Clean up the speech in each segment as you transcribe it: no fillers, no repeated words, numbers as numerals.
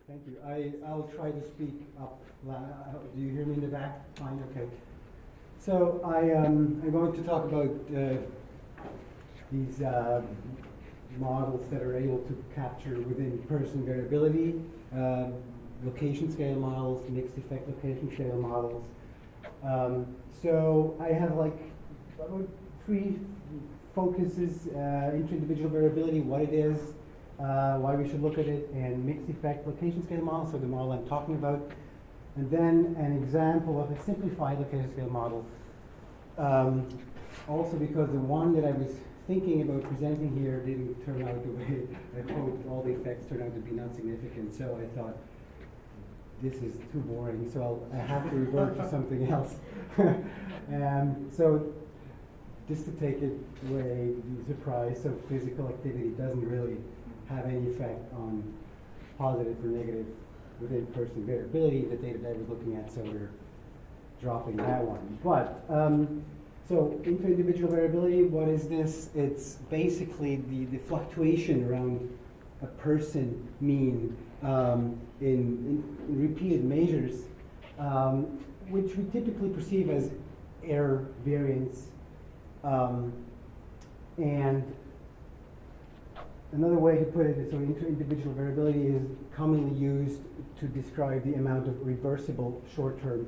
Thank you. I'll try to speak up loud. Do you hear me in the back? Fine, okay. So I'm going to talk about these models that are able to capture within person variability, location scale models, mixed effect location scale models. So I have like about 3 focuses: inter-individual variability, what it is, why we should look at it, and mixed effect location scale model, so the model I'm talking about, and then an example of a simplified location scale model. Also because the one that I was thinking about presenting here didn't turn out the way I hoped. All the effects turned out to be not significant, so I thought this is too boring, so I have to revert to something else. So just to take it away, the surprise, so physical activity doesn't really have any effect on positive or negative within person variability, the data that I was looking at, so we're dropping that one. But, so inter-individual variability, what is this? It's basically the fluctuation around a person mean in repeated measures, which we typically perceive as error variance. And another way to put it is, so inter-individual variability is commonly used to describe the amount of reversible short-term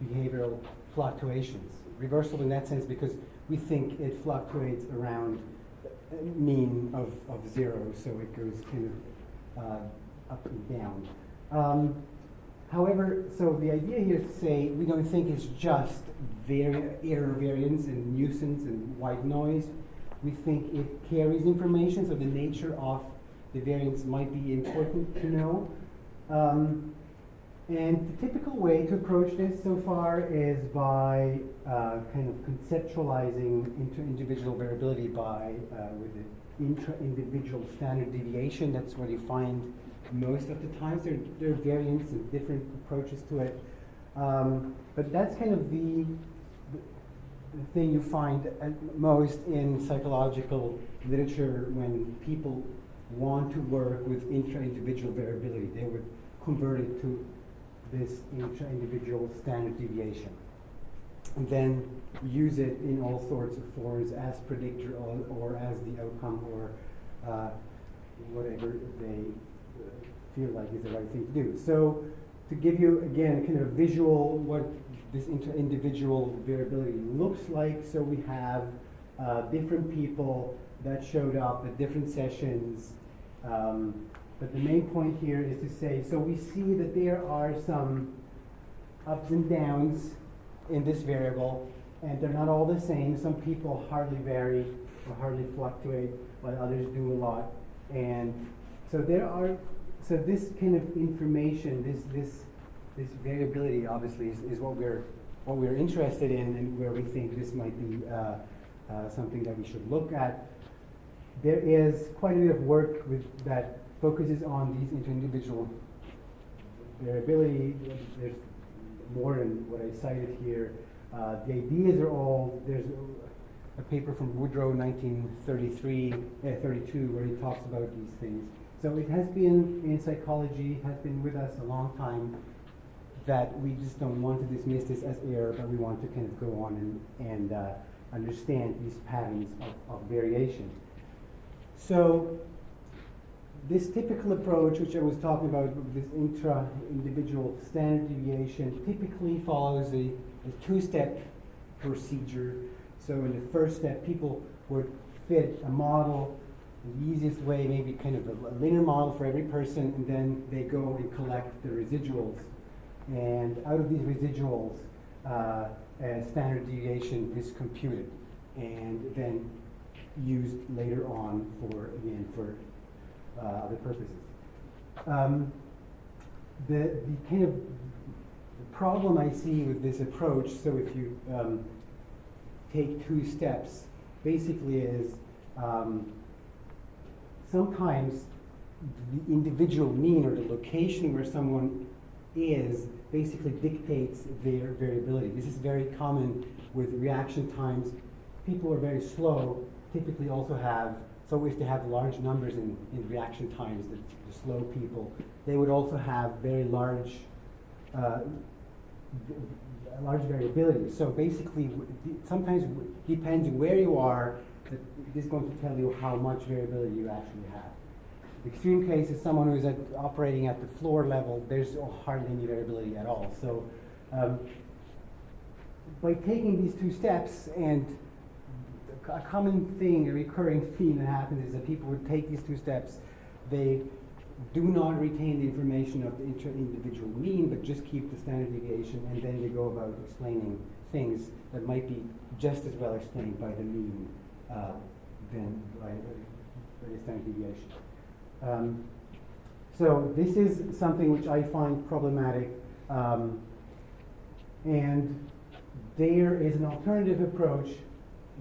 behavioral fluctuations. Reversible in that sense because we think it fluctuates around a mean of 0, so it goes kind of up and down. However, so the idea here is to say we don't think it's just error variance and nuisance and white noise. We think it carries information, so the nature of the variance might be important to know. And the typical way to approach this so far is by kind of conceptualizing inter-individual variability by with the intra-individual standard deviation. That's what you find most of the times. There are variants and different approaches to it. But that's kind of the thing you find most in psychological literature when people want to work with intra-individual variability. They would convert it to this intra-individual standard deviation, and then use it in all sorts of forms as predictor or as the outcome or whatever they feel like is the right thing to do. So to give you again kind of a visual what this inter-individual variability looks like, so we have different people that showed up at different sessions. But the main point here is to say, so we see that there are some ups and downs in this variable, and they're not all the same. Some people hardly vary or hardly fluctuate, while others do a lot. And so so this kind of information, this variability obviously is what we're interested in, and where we think this might be something that we should look at. There is quite a bit of work that focuses on these inter-individual variability. There's more than what I cited here. The ideas are all, there's a paper from Woodrow, 32, where he talks about these things. So it has been in psychology, has been with us a long time, that we just don't want to dismiss this as error, but we want to kind of go on and understand these patterns of variation. So this typical approach, which I was talking about, this intra-individual standard deviation, typically follows a 2-step procedure. So in the first step, people would fit a model, the easiest way, maybe kind of a linear model for every person, and then they go and collect the residuals. And out of these residuals, a standard deviation is computed and then used later on for other purposes. The kind of problem I see with this approach, so if you take 2 steps, basically is sometimes the individual mean or the location where someone is basically dictates their variability. This is very common with reaction times. People who are very slow typically also have So if they have large numbers in reaction times, the slow people, they would also have very large variability. So basically, sometimes depending where you are, this is going to tell you how much variability you actually have. The extreme case is someone who's operating at the floor level. There's hardly any variability at all. So by taking these two steps, and a common thing, a recurring theme that happens is that people would take these two steps, they do not retain the information of the inter-individual mean, but just keep the standard deviation, and then they go about explaining things that might be just as well explained by the mean than by the standard deviation. So this is something which I find problematic, and there is an alternative approach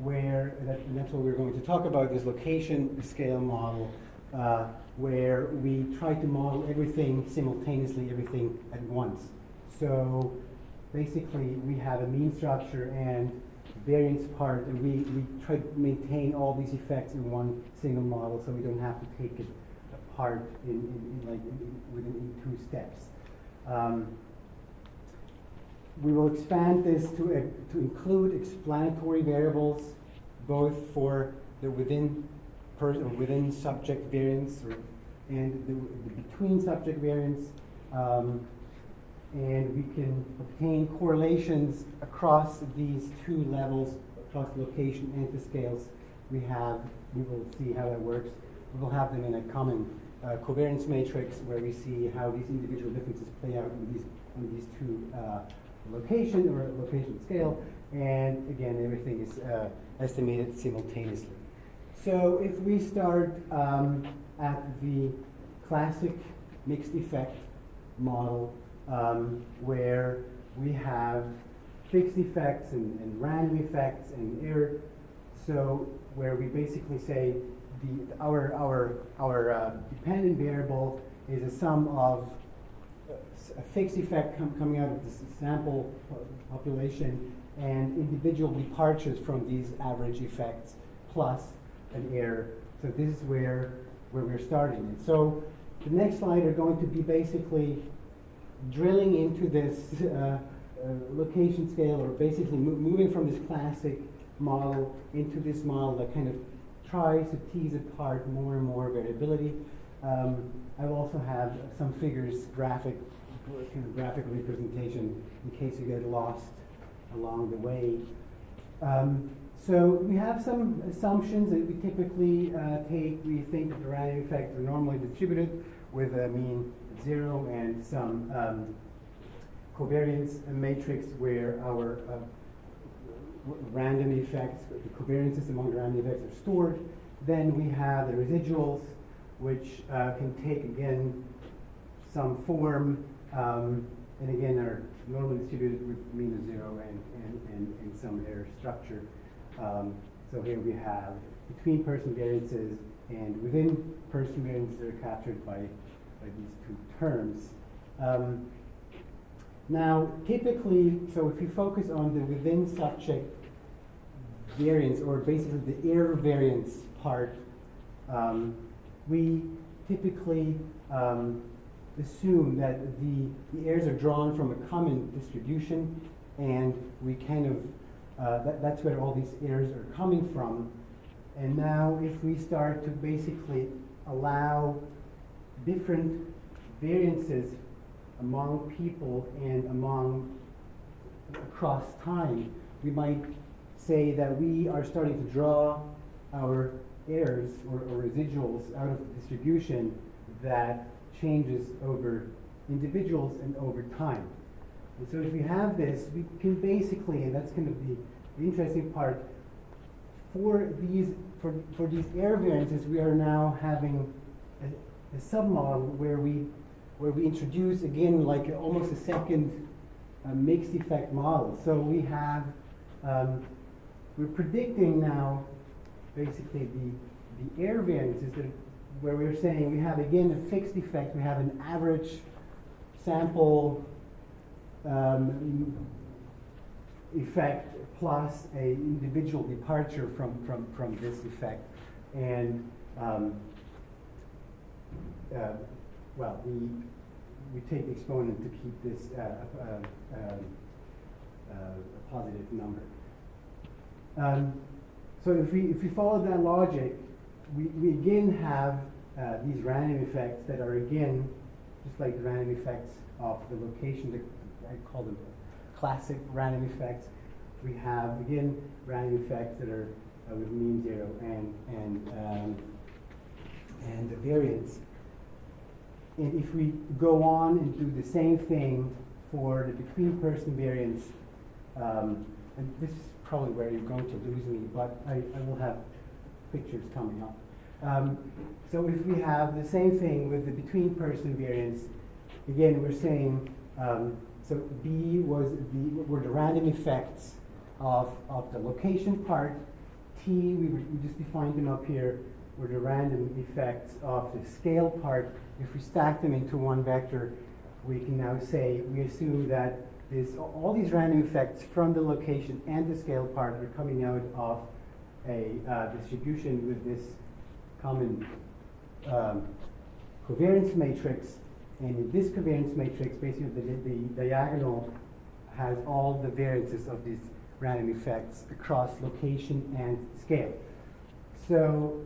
where, and that's what we're going to talk about, this location scale model, where we try to model everything simultaneously, everything at once. So basically we have a mean structure and variance part, and we try to maintain all these effects in one single model, so we don't have to take it apart within two steps. We will expand this to include explanatory variables, both for the within subject variance and the between subject variance, and we can obtain correlations across these two levels, across the location and the scales. We will see how that works. We will have them in a common covariance matrix where we see how these individual differences play out on these two location or location scale, and again, everything is estimated simultaneously. So if we start at the classic mixed effect model, where we have fixed effects and random effects and error, so where we basically say our dependent variable is a sum of a fixed effect coming out of the sample population and individual departures from these average effects plus an error. So this is where we're starting. And so the next slide are going to be basically drilling into this location scale, or basically moving from this classic model into this model that kind of tries to tease apart more and more variability. I will also have some figures, graphical representation in case you get lost along the way. So we have some assumptions that we typically take. We think that the random effects are normally distributed with a mean 0 and some covariance matrix where our random effects, the covariances among the random effects are stored. Then we have the residuals, which can take, again, some form, and again are normally distributed with mean of 0 and some error structure. So here we have between person variances and within person variances that are captured by these two terms. Now, typically, so if you focus on the within subject variance, or basically the error variance part, we typically assume that the errors are drawn from a common distribution, and we kind of, that's where all these errors are coming from. And now if we start to basically allow different variances among people and across time, we might say that we are starting to draw our errors or residuals out of the distribution that changes over individuals and over time. And so if we have this, we can basically, and that's kind of the interesting part, for these error variances, we are now having a submodel where we introduce, again, like almost a second mixed effect model. So we have, we're predicting now basically the error variances that, where we're saying we have, again, a fixed effect. We have an average sample effect plus a individual departure from this effect. And um, well, we take the exponent to keep this a positive number. So if we follow that logic, we again have these random effects that are again just like the random effects of the location. I call them classic random effects. We have again random effects that are with mean zero and the variance. And if we go on and do the same thing for the between person variance, and this is probably where you're going to lose me, but I will have pictures coming up. So if we have the same thing with the between person variance, again we're saying, so B were the random effects of the location part. T, we just defined them up here, were the random effects of the scale part. If we stack them into one vector, we can now say, we assume that all these random effects from the location and the scale part are coming out of a distribution with this common covariance matrix. And in this covariance matrix, basically the diagonal has all the variances of these random effects across location and scale. So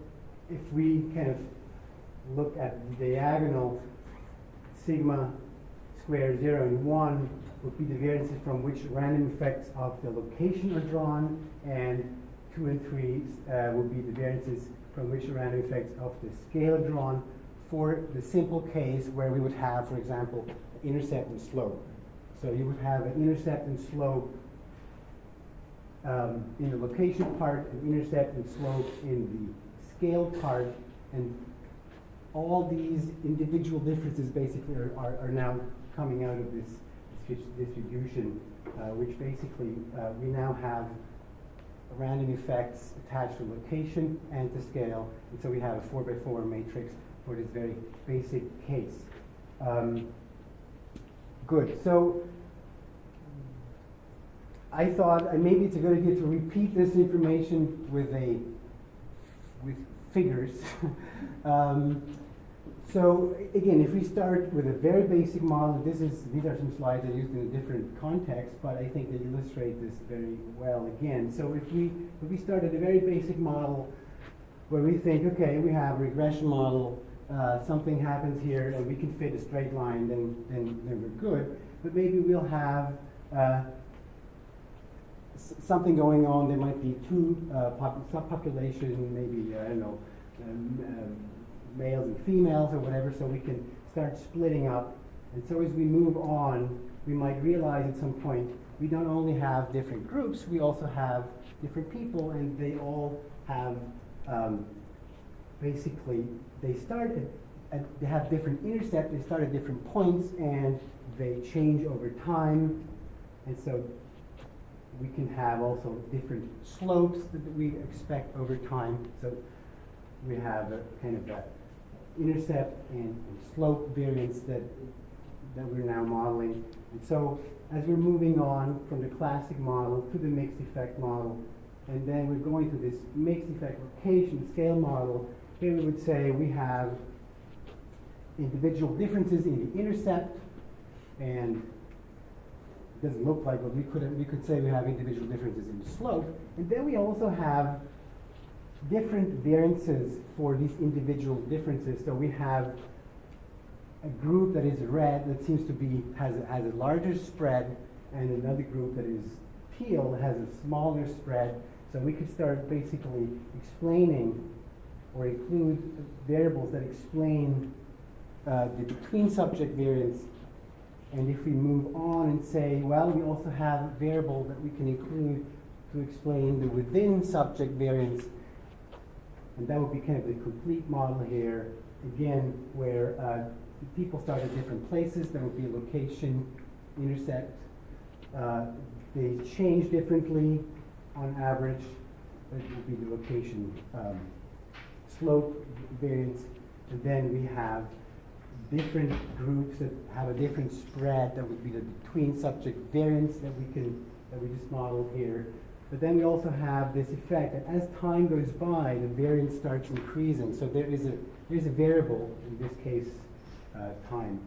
if we kind of look at the diagonal, sigma square 0 and 1 would be the variances from which random effects of the location are drawn, and 2 and 3 would be the variances from which random effects of the scale are drawn for the simple case where we would have, for example, intercept and slope. So you would have an intercept and slope in the location part, an intercept and slope in the scale part, and all these individual differences basically are now coming out of this distribution, which basically we now have random effects attached to location and to scale, and so we have a 4x4 matrix for this very basic case. Good. So I thought maybe it's a good idea to repeat this information with figures. So again, if we start with a very basic model, these are some slides I used in a different context, but I think they illustrate this very well again. So if we start at a very basic model where we think, okay, we have a regression model, something happens here and we can fit a straight line, then we're good. But maybe we'll have something going on. There might be two subpopulations, maybe, I don't know, males and females or whatever, so we can start splitting up. And so as we move on, we might realize at some point we don't only have different groups, we also have different people, and they all have basically, they have different intercepts, they start at different points, and they change over time. And so we can have also different slopes that we expect over time. So we have a kind of that intercept and slope variance that we're now modeling. And so as we're moving on from the classic model to the mixed effect model, and then we're going to this mixed effect location scale model, here we would say we have individual differences in the intercept, and it doesn't look like, but we could say we have individual differences in the slope, and then we also have different variances for these individual differences. So we have a group that is red that seems to be has a larger spread, and another group that is teal has a smaller spread. So we could start basically explaining or include variables that explain the between subject variance. And if we move on and say, well, we also have a variable that we can include to explain the within subject variance, and that would be kind of the complete model here, again, where people start at different places. There would be a location, intercept. They change differently on average. That would be the location slope variance. And then we have different groups that have a different spread. That would be the between subject variance that we just modeled here. But then we also have this effect that as time goes by, the variance starts increasing. So there's a variable, in this case, time,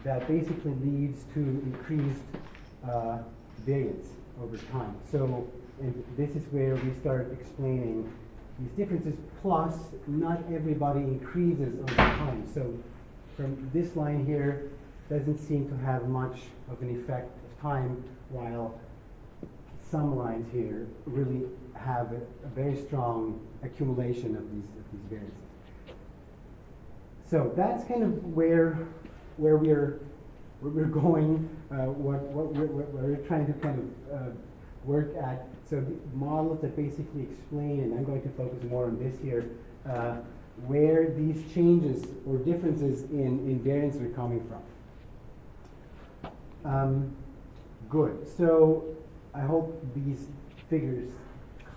that basically leads to increased variance over time. So, and this is where we start explaining these differences, plus not everybody increases over time. So from this line here, doesn't seem to have much of an effect of time, while some lines here really have a very strong accumulation of these variances. So that's kind of where we're going, what we're trying to kind of work at. So the models that basically explain, and I'm going to focus more on this here, where these changes or differences in variance are coming from. Good. So I hope these figures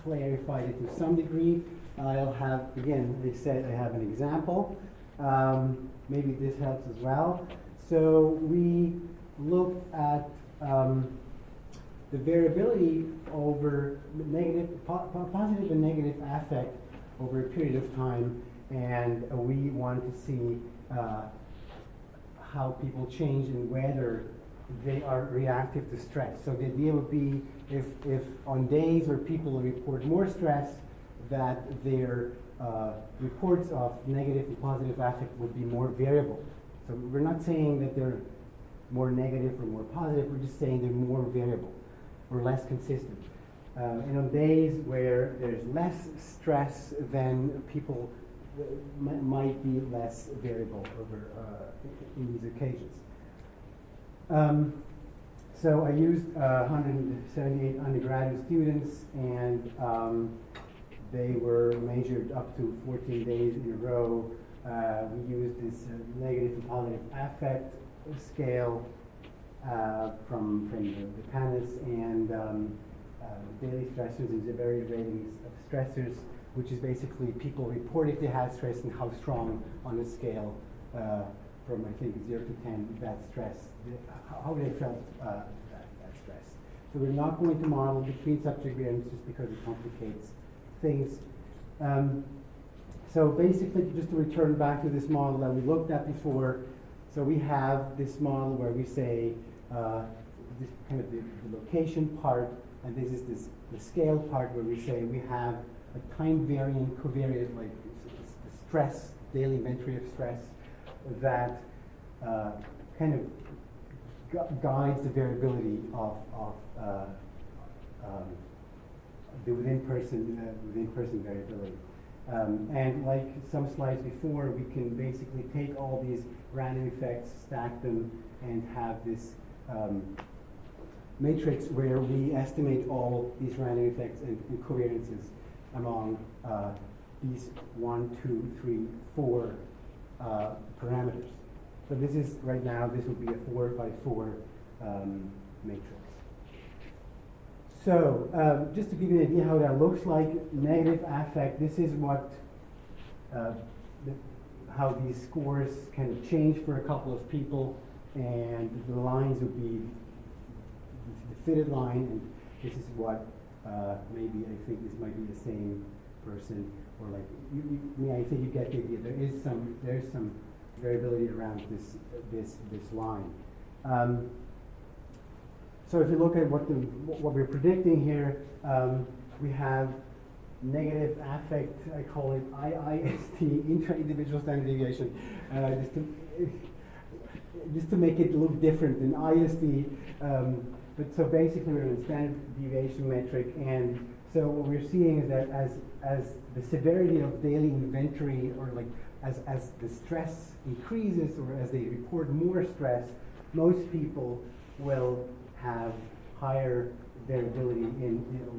clarify it to some degree. I'll have, again, they said I have an example. Maybe this helps as well. So we looked at the variability over positive and negative affect over a period of time, and we wanted to see how people change and whether they are reactive to stress. So the idea would be if on days where people report more stress, that their reports of negative and positive affect would be more variable. So we're not saying that they're more negative or more positive, we're just saying they're more variable or less consistent. And on days where there's less stress, then people might be less variable over in these occasions. So I used 178 undergraduate students, and they were measured up to 14 days in a row. We used this negative and positive affect scale from the PANAS, and daily stressors is a varied ratings of stressors, which is basically people report if they had stress and how strong on a scale from, I think, 0 to 10, that stress, how they felt that stress. So we're not going to model between subject variance just because it complicates things. So basically, just to return back to this model that we looked at before, so we have this model where we say this kind of the location part, and this is the scale part where we say we have a time varying covariate, like the stress, daily inventory of stress, that kind of guides the variability of the within-person variability. And like some slides before, we can basically take all these random effects, stack them, and have this matrix where we estimate all these random effects and covariances among these 1, 2, 3, 4 parameters. So this is, right now, this would be a 4 by 4 matrix. So just to give you an idea how that looks like, negative affect, this is what, how these scores kind of change for a couple of people, and the lines would be the fitted line, and this is what maybe I think this might be the same person, or like, I think you get the idea. There's some variability around this line. So if you look at what we're predicting here, we have negative affect, I call it IIST, intra-individual standard deviation, just to make it look different than ISD. But so basically we're in a standard deviation metric, and so what we're seeing is that as the severity of daily inventory, or like as the stress increases, or as they report more stress, most people will have higher variability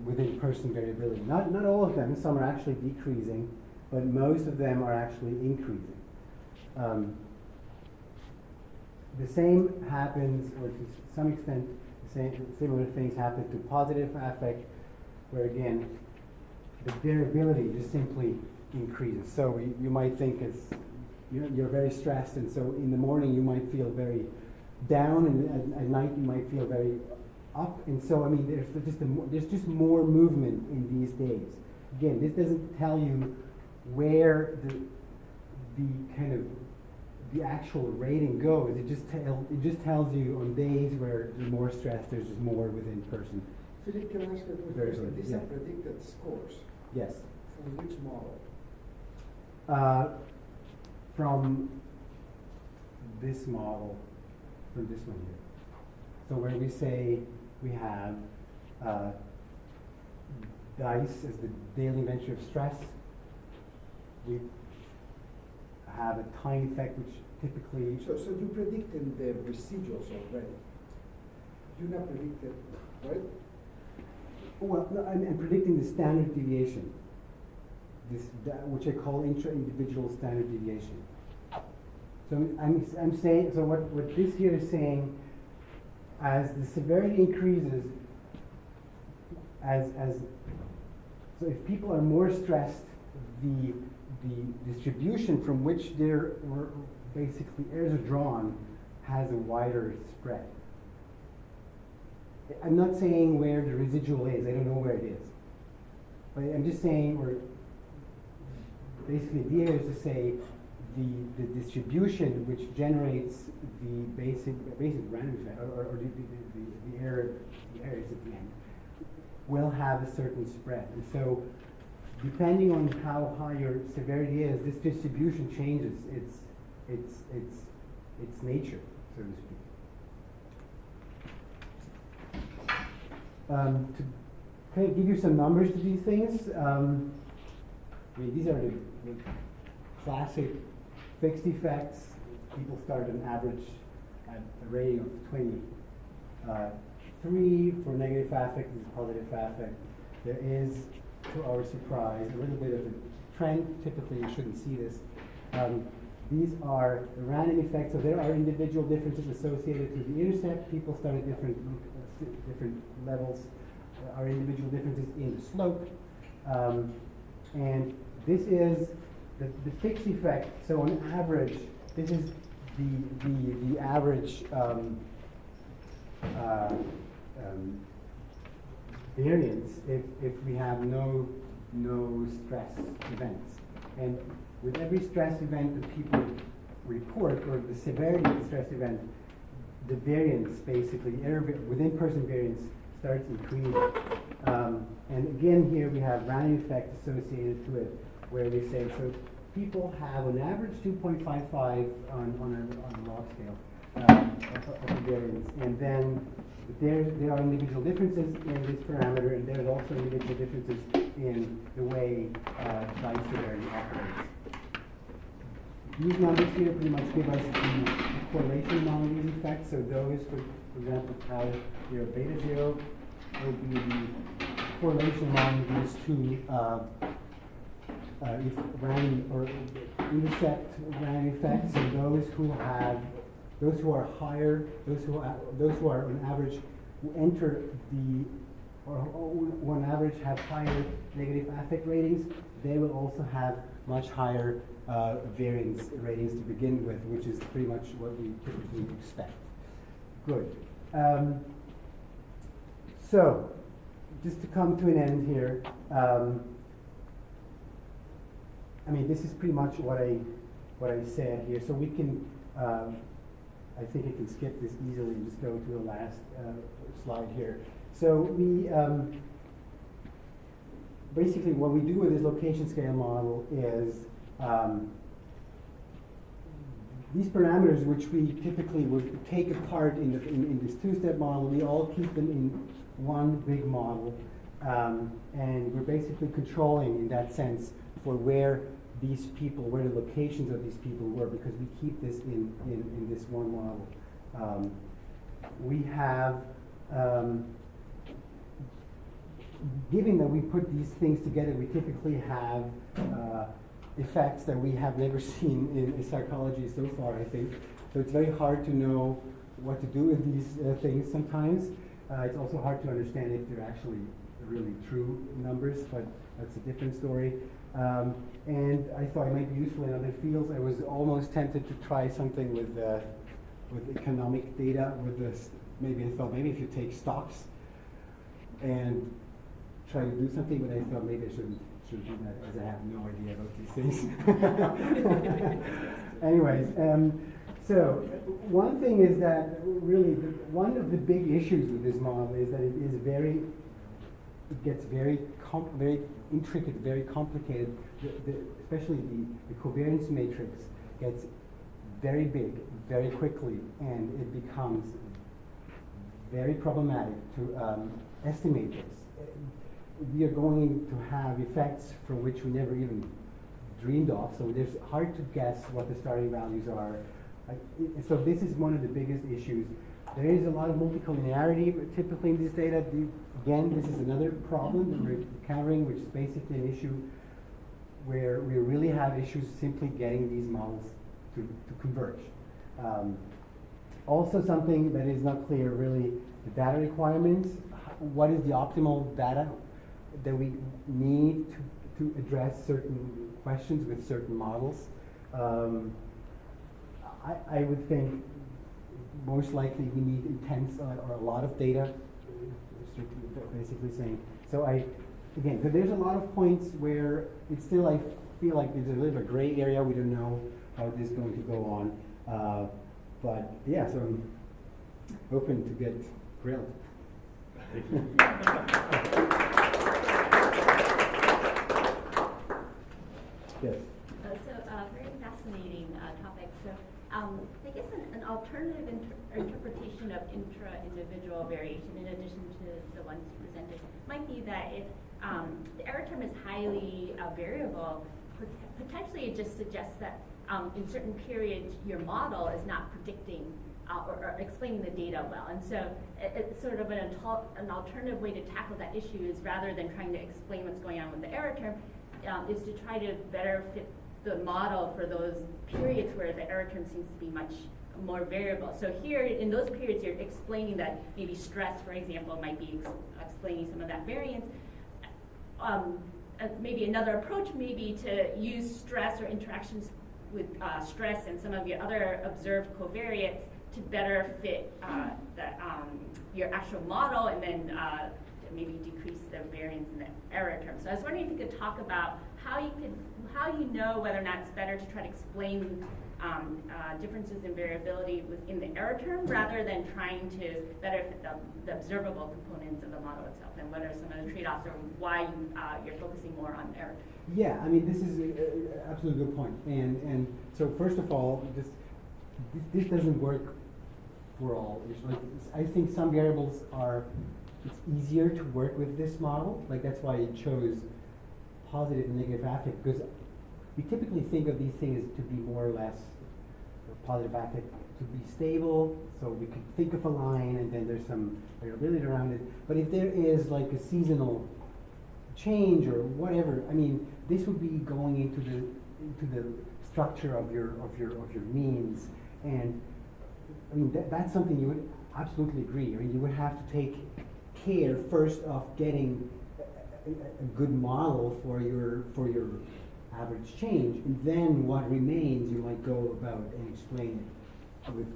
within person variability. Not all of them, some are actually decreasing, but most of them are actually increasing. The same happens, or to some extent, similar things happen to positive affect, where again, the variability just simply increases. So you might think you're very stressed, and so in the morning you might feel very down, and at night you might feel very up, and so I mean, there's just more movement in these days. Again, this doesn't tell you where the kind of the actual rating goes. It just tells you on days where there's more stress, there's just more within person. Philip, can I ask you a quick question? These are predicted scores. Yes. From which model? From this model, from this one here. So where we say we have DICE as the daily inventory of stress, we have a time effect which typically... So you predicted the residuals already. You not predicted, right? Well, no, I'm predicting the standard deviation, which I call intra-individual standard deviation. So I'm saying, so what this here is saying, as the severity increases, so if people are more stressed, the distribution from which their basically errors are drawn has a wider spread. I'm not saying where the residual is. I don't know where it is. But I'm just saying, or basically the idea is to say the distribution which generates the basic random effect, or the errors at the end, will have a certain spread. And so depending on how high your severity is, this distribution changes its nature, so to speak. To kind of give you some numbers to these things, I mean, these are the classic fixed effects. People start an average at a rating of 23 for negative affect and positive affect. There is, to our surprise, a little bit of a trend. Typically, you shouldn't see this. These are the random effects, so there are individual differences associated to the intercept. People start at different levels. There are individual differences in the slope. And this is the fixed effect. So on average, this is the average variance if we have no stress events. And with every stress event that people report, or the severity of the stress event, the variance, basically, error within person variance starts increasing. And again, here we have random effect associated to it, where we say, so people have on average 2.55 on a log scale of the variance. And then there are individual differences in this parameter, and there's also individual differences in the way DICE severity operates. These numbers here pretty much give us the correlation among these effects. So those, for example, tau 0, beta 0, will be the correlation among these two if random or intercept random effects, and those who are higher, those who are on average who enter or on average have higher negative affect ratings, they will also have much higher variance ratings to begin with, which is pretty much what we typically expect. Good. So, just to come to an end here, I mean, this is pretty much what I said here. So we can, I think I can skip this easily and just go to the last slide here. So we, basically what we do with this location scale model is these parameters, which we typically would take apart in this two-step model, we all keep them in one big model, and we're basically controlling, in that sense, for where these people, where the locations of these people were, because we keep this in this one model. We have, given that we put these things together, we typically have effects that we have never seen in psychology so far, I think. So it's very hard to know what to do with these things sometimes. It's also hard to understand if they're actually really true numbers, but that's a different story. And I thought it might be useful in other fields. I was almost tempted to try something with with economic data, with this, maybe I thought maybe if you take stocks and try to do something, but I thought maybe I shouldn't do that, as I have no idea about these things. Anyways, so one thing is that really one of the big issues with this model is that it gets very intricate, very complicated. Especially the covariance matrix gets very big very quickly, and it becomes very problematic to estimate this. We are going to have effects for which we never even dreamed of, so it's hard to guess what the starting values are. So this is one of the biggest issues. There is a lot of multicollinearity typically in this data. Again, this is another problem that we're encountering, which is basically an issue where we really have issues simply getting these models to converge. Also something that is not clear really, the data requirements. What is the optimal data that we need to address certain questions with certain models? I would think most likely we need intense or a lot of data, basically saying. So so there's a lot of points where it's still, I feel like there's a little bit of a gray area. We don't know how this is going to go on. But yeah, so I'm open to get grilled. Yes. Very fascinating topic. So I guess an alternative interpretation of intra-individual variation, in addition to the ones presented, might be that if the error term is highly variable, potentially it just suggests that in certain periods your model is not predicting or explaining the data well. And so it's sort of an alternative way to tackle that issue is, rather than trying to explain what's going on with the error term, is to try to better fit the model for those periods where the error term seems to be much more variable. So here, in those periods, you're explaining that maybe stress, for example, might be explaining some of that variance. Maybe another approach may be to use stress or interactions with stress and some of your other observed covariates to better fit your actual model, and then maybe decrease the variance in the error term. So I was wondering if you could talk about how you know whether or not it's better to try to explain differences in variability within the error term, rather than trying to better fit the observable components of the model itself, and what are some of the trade-offs, or why you're focusing more on error. Yeah, I mean, this is an absolutely good point. And so first of all, this doesn't work for all. I think some variables it's easier to work with this model. Like, that's why it chose positive and negative affect, because we typically think of these things to be more or less positive affect to be stable, so we could think of a line and then there's some variability around it. But if there is like a seasonal change or whatever, I mean, this would be going into the structure of your means, and I mean that's something you would absolutely agree. I mean, you would have to take care first of getting a good model for your average change, and then what remains you might go about and explain it with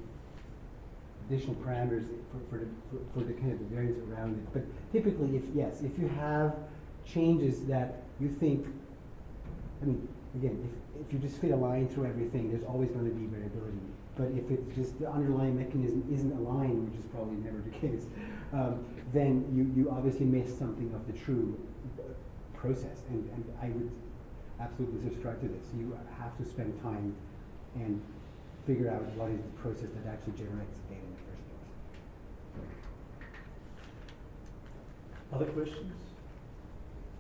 additional parameters for the kind of the variance around it. But typically, if you have changes that you think, I mean, again, if you just fit a line through everything, there's always going to be variability. But if it's just the underlying mechanism isn't aligned, which is probably never the case, then you obviously miss something of the true process. And I would absolutely subscribe to this. You have to spend time and figure out what is the process that actually generates the data in the first place. Other questions?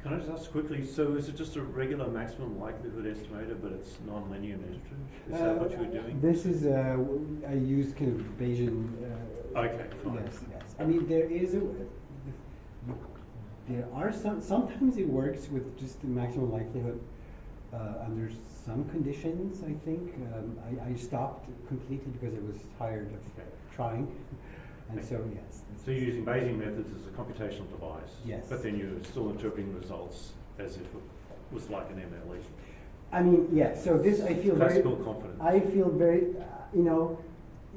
Can I just ask quickly, so is it just a regular maximum likelihood estimator, but it's non-linear measurative? Is that what you were doing? This is, I used kind of Bayesian. Okay, fine. Yes. I mean, there are sometimes it works with just the maximum likelihood under some conditions, I think. I stopped completely because I was tired of trying. And so, yes. So you're using Bayesian methods as a computational device. Yes. But then you're still interpreting results as if it was like an MLE. I mean, yeah, so this I feel Classical confidence. I feel very,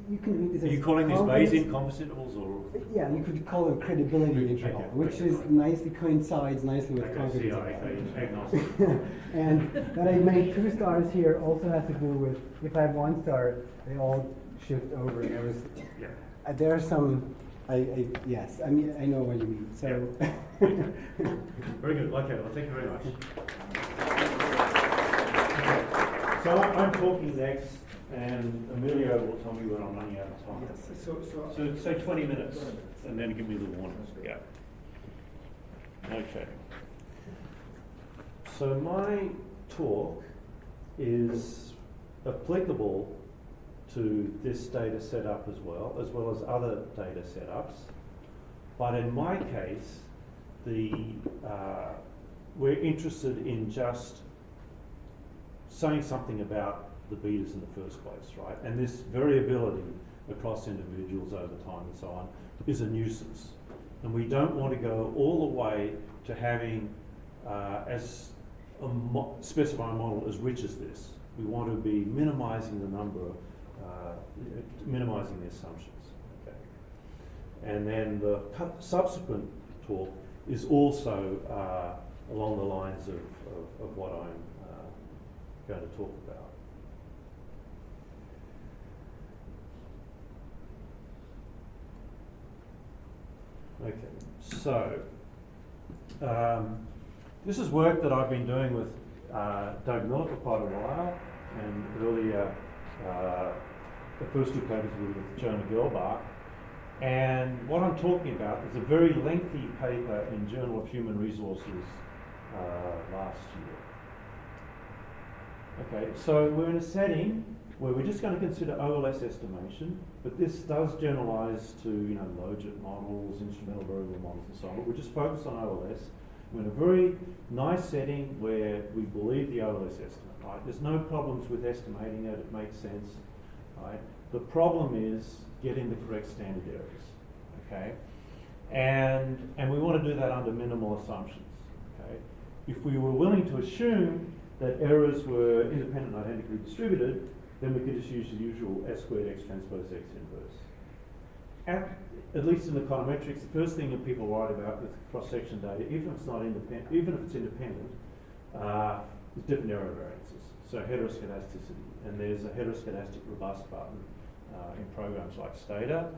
you can read this Are as you calling these confidence- Bayesian confidence intervals or? Yeah, you could call it a credibility Okay, interval, okay, which okay, is fine. nicely coincides nicely with Okay, confidence CI, interval. agnostic. And that I made 2 stars here also has to do with, if I have 1 star, they all shift over. And there was, Yeah. there are some, yes, I mean, I know what you mean, so. Very good. Okay, well, thank you very much. Okay. So I'm talking next, and Emilio will tell me when I'm running out of time. Yes, So say 20 minutes, and then give me the warning. Yeah. Okay. So my talk is applicable to this data setup as well as other data setups. But in my case, we're interested in just saying something about the betas in the first place, right? And this variability across individuals over time and so on is a nuisance. And we don't want to go all the way to having specify a model as rich as this. We want to be minimizing the number, minimizing the assumptions. Okay. And then the subsequent talk is also along the lines of what I'm going to talk about. Okay, so this is work that I've been doing with Doug Miller for quite a while, and earlier the first 2 papers were with Jonah Gelbach. And what I'm talking about is a very lengthy paper in Journal of Human Resources last year. Okay, so we're in a setting where we're just going to consider OLS estimation, but this does generalize to, logit models, instrumental variable models and so on, but we're just focused on OLS. We're in a very nice setting where we believe the OLS estimate, right? There's no problems with estimating it, it makes sense, right? The problem is getting the correct standard errors, okay? And we want to do that under minimal assumptions, okay? If we were willing to assume that errors were independent and identically distributed, then we could just use the usual S squared X transpose X inverse. At least in econometrics, the first thing that people write about with cross-section data, even if it's not independent, even if it's independent, is different error variances. So heteroscedasticity, and there's a heteroscedastic robust button in programs like Stata.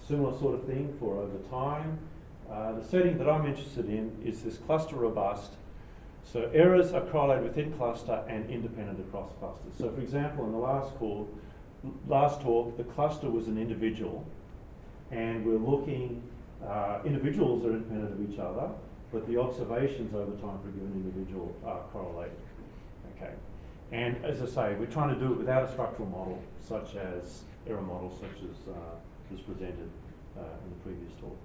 Similar sort of thing for over time. The setting that I'm interested in is this cluster robust. So errors are correlated within cluster and independent across clusters. So for example, in the last talk, the cluster was an individual, and we're looking, individuals are independent of each other, but the observations over time for a given individual are correlated. Okay. And as I say, we're trying to do it without a structural model, such as error models, such as was presented in the previous talk.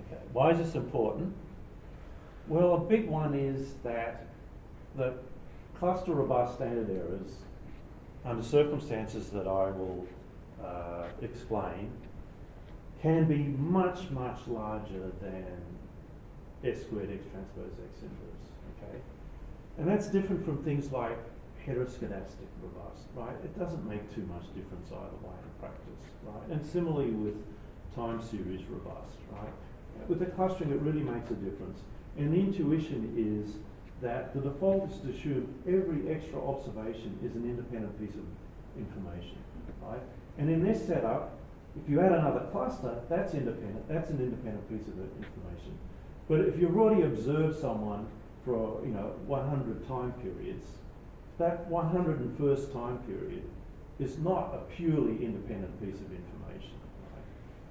Okay. Why is this important? Well, a big one is that the cluster robust standard errors, under circumstances that I will explain, can be much, much larger than S squared X transpose X inverse, okay? And that's different from things like heteroscedastic robust, right? It doesn't make too much difference either way in practice, right? And similarly with time series robust, right? With the clustering, it really makes a difference. And the intuition is that the default is to assume every extra observation is an independent piece of information, right? And in this setup, if you add another cluster, that's independent. That's an independent piece of information. But if you've already observed someone for 100 time periods, that 101st time period is not a purely independent piece of information.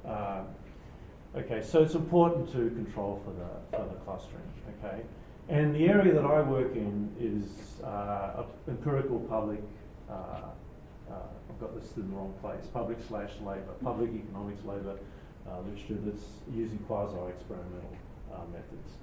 Right? Okay, so it's important to control for the clustering. Okay, and the area that I work in is empirical public. I've got this in the wrong place. Public/labor, public economics labor literature that's using quasi-experimental methods.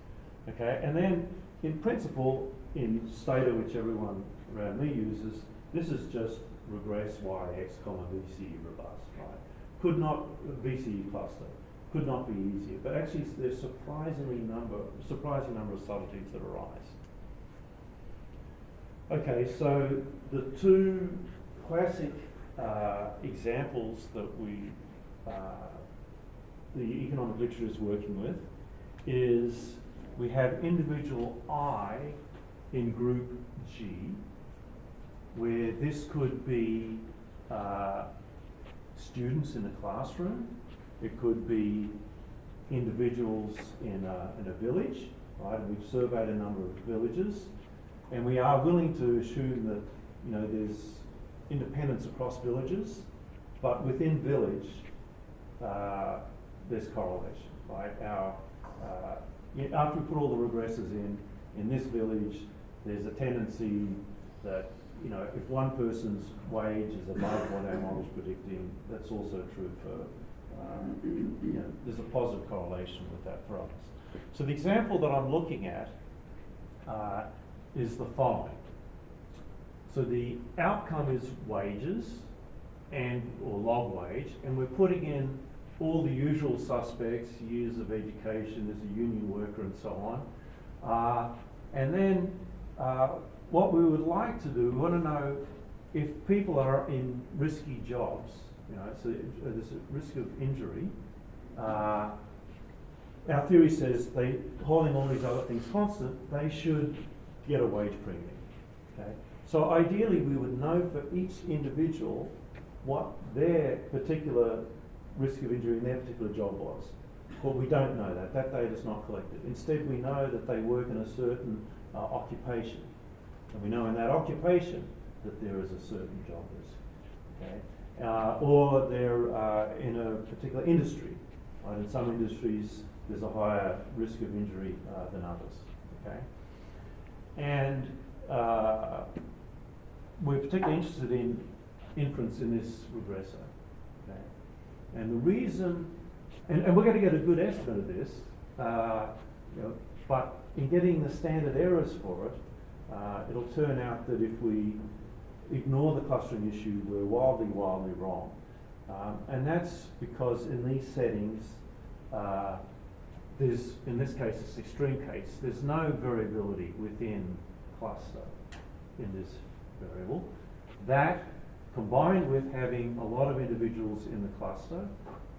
Okay, and then in principle, in Stata, which everyone around me uses, this is just regress y x comma VCE robust, right? Could not VCE cluster. Could not be easier, but actually there's surprising number of subtleties that arise. Okay, so the 2 classic examples that the economic literature is working with is we have individual I in group G, where this could be students in a classroom, it could be individuals in a village, right? And we've surveyed a number of villages, and we are willing to assume that, you know, there's independence across villages, but within village, there's correlation, right? After we put all the regressors in this village, there's a tendency that, you know, if one person's wage is above what our model's predicting, that's also true for, you know, there's a positive correlation with that for others. So the example that I'm looking at is the following. So the outcome is wages or log wage, and we're putting in all the usual suspects, years of education, there's a union worker and so on. And then what we would like to do, we want to know if people are in risky jobs, you know, so there's a risk of injury. Our theory says holding all these other things constant, they should get a wage premium. Okay? So ideally we would know for each individual what their particular risk of injury in their particular job was. But we don't know that. That data is not collected. Instead, we know that they work in a certain occupation. And we know in that occupation that there is a certain job risk. Okay? Or they're in a particular industry. Right? In some industries, there's a higher risk of injury than others. Okay? And we're particularly interested in inference in this regressor. Okay? And the reason, and we're going to get a good estimate of this, you know, but in getting the standard errors for it, it'll turn out that if we ignore the clustering issue, we're wildly, wildly wrong. And that's because in these settings, there's, in this case, it's extreme case, there's no variability within cluster in this variable. That, combined with having a lot of individuals in the cluster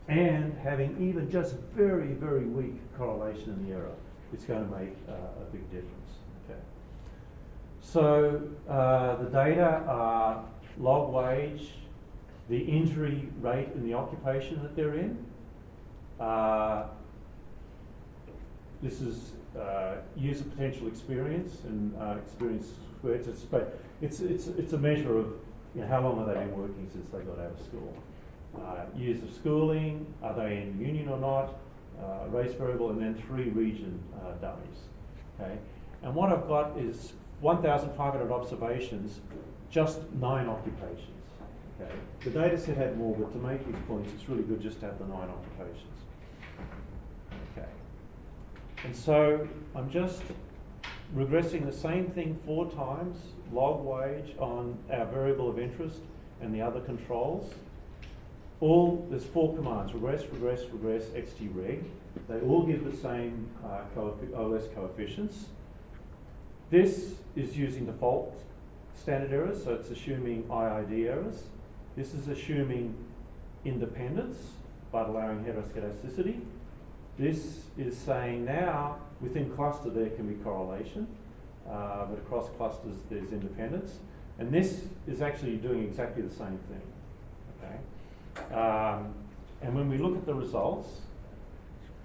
and having even just very, very weak correlation in the error, it's going to make a big difference. Okay. So the data are log wage, the injury rate in the occupation that they're in. This is years of potential experience and experience squared. It's a measure of, you know, how long have they been working since they got out of school. Years of schooling, are they in union or not, race variable, and then 3 region dummies. Okay? And what I've got is 1,500 observations, just 9 occupations. Okay? The data set had more, but to make these points, it's really good just to have the 9 occupations. Okay. And so I'm just regressing the same thing 4 times, log wage on our variable of interest and the other controls. There's 4 commands, regress, regress, regress, xtreg. They all give the same OS coefficients. This is using default standard errors, so it's assuming IID errors. This is assuming independence, but allowing heteroscedasticity. This is saying now, within cluster there can be correlation, but across clusters there's independence. And this is actually doing exactly the same thing. Okay? And when we look at the results,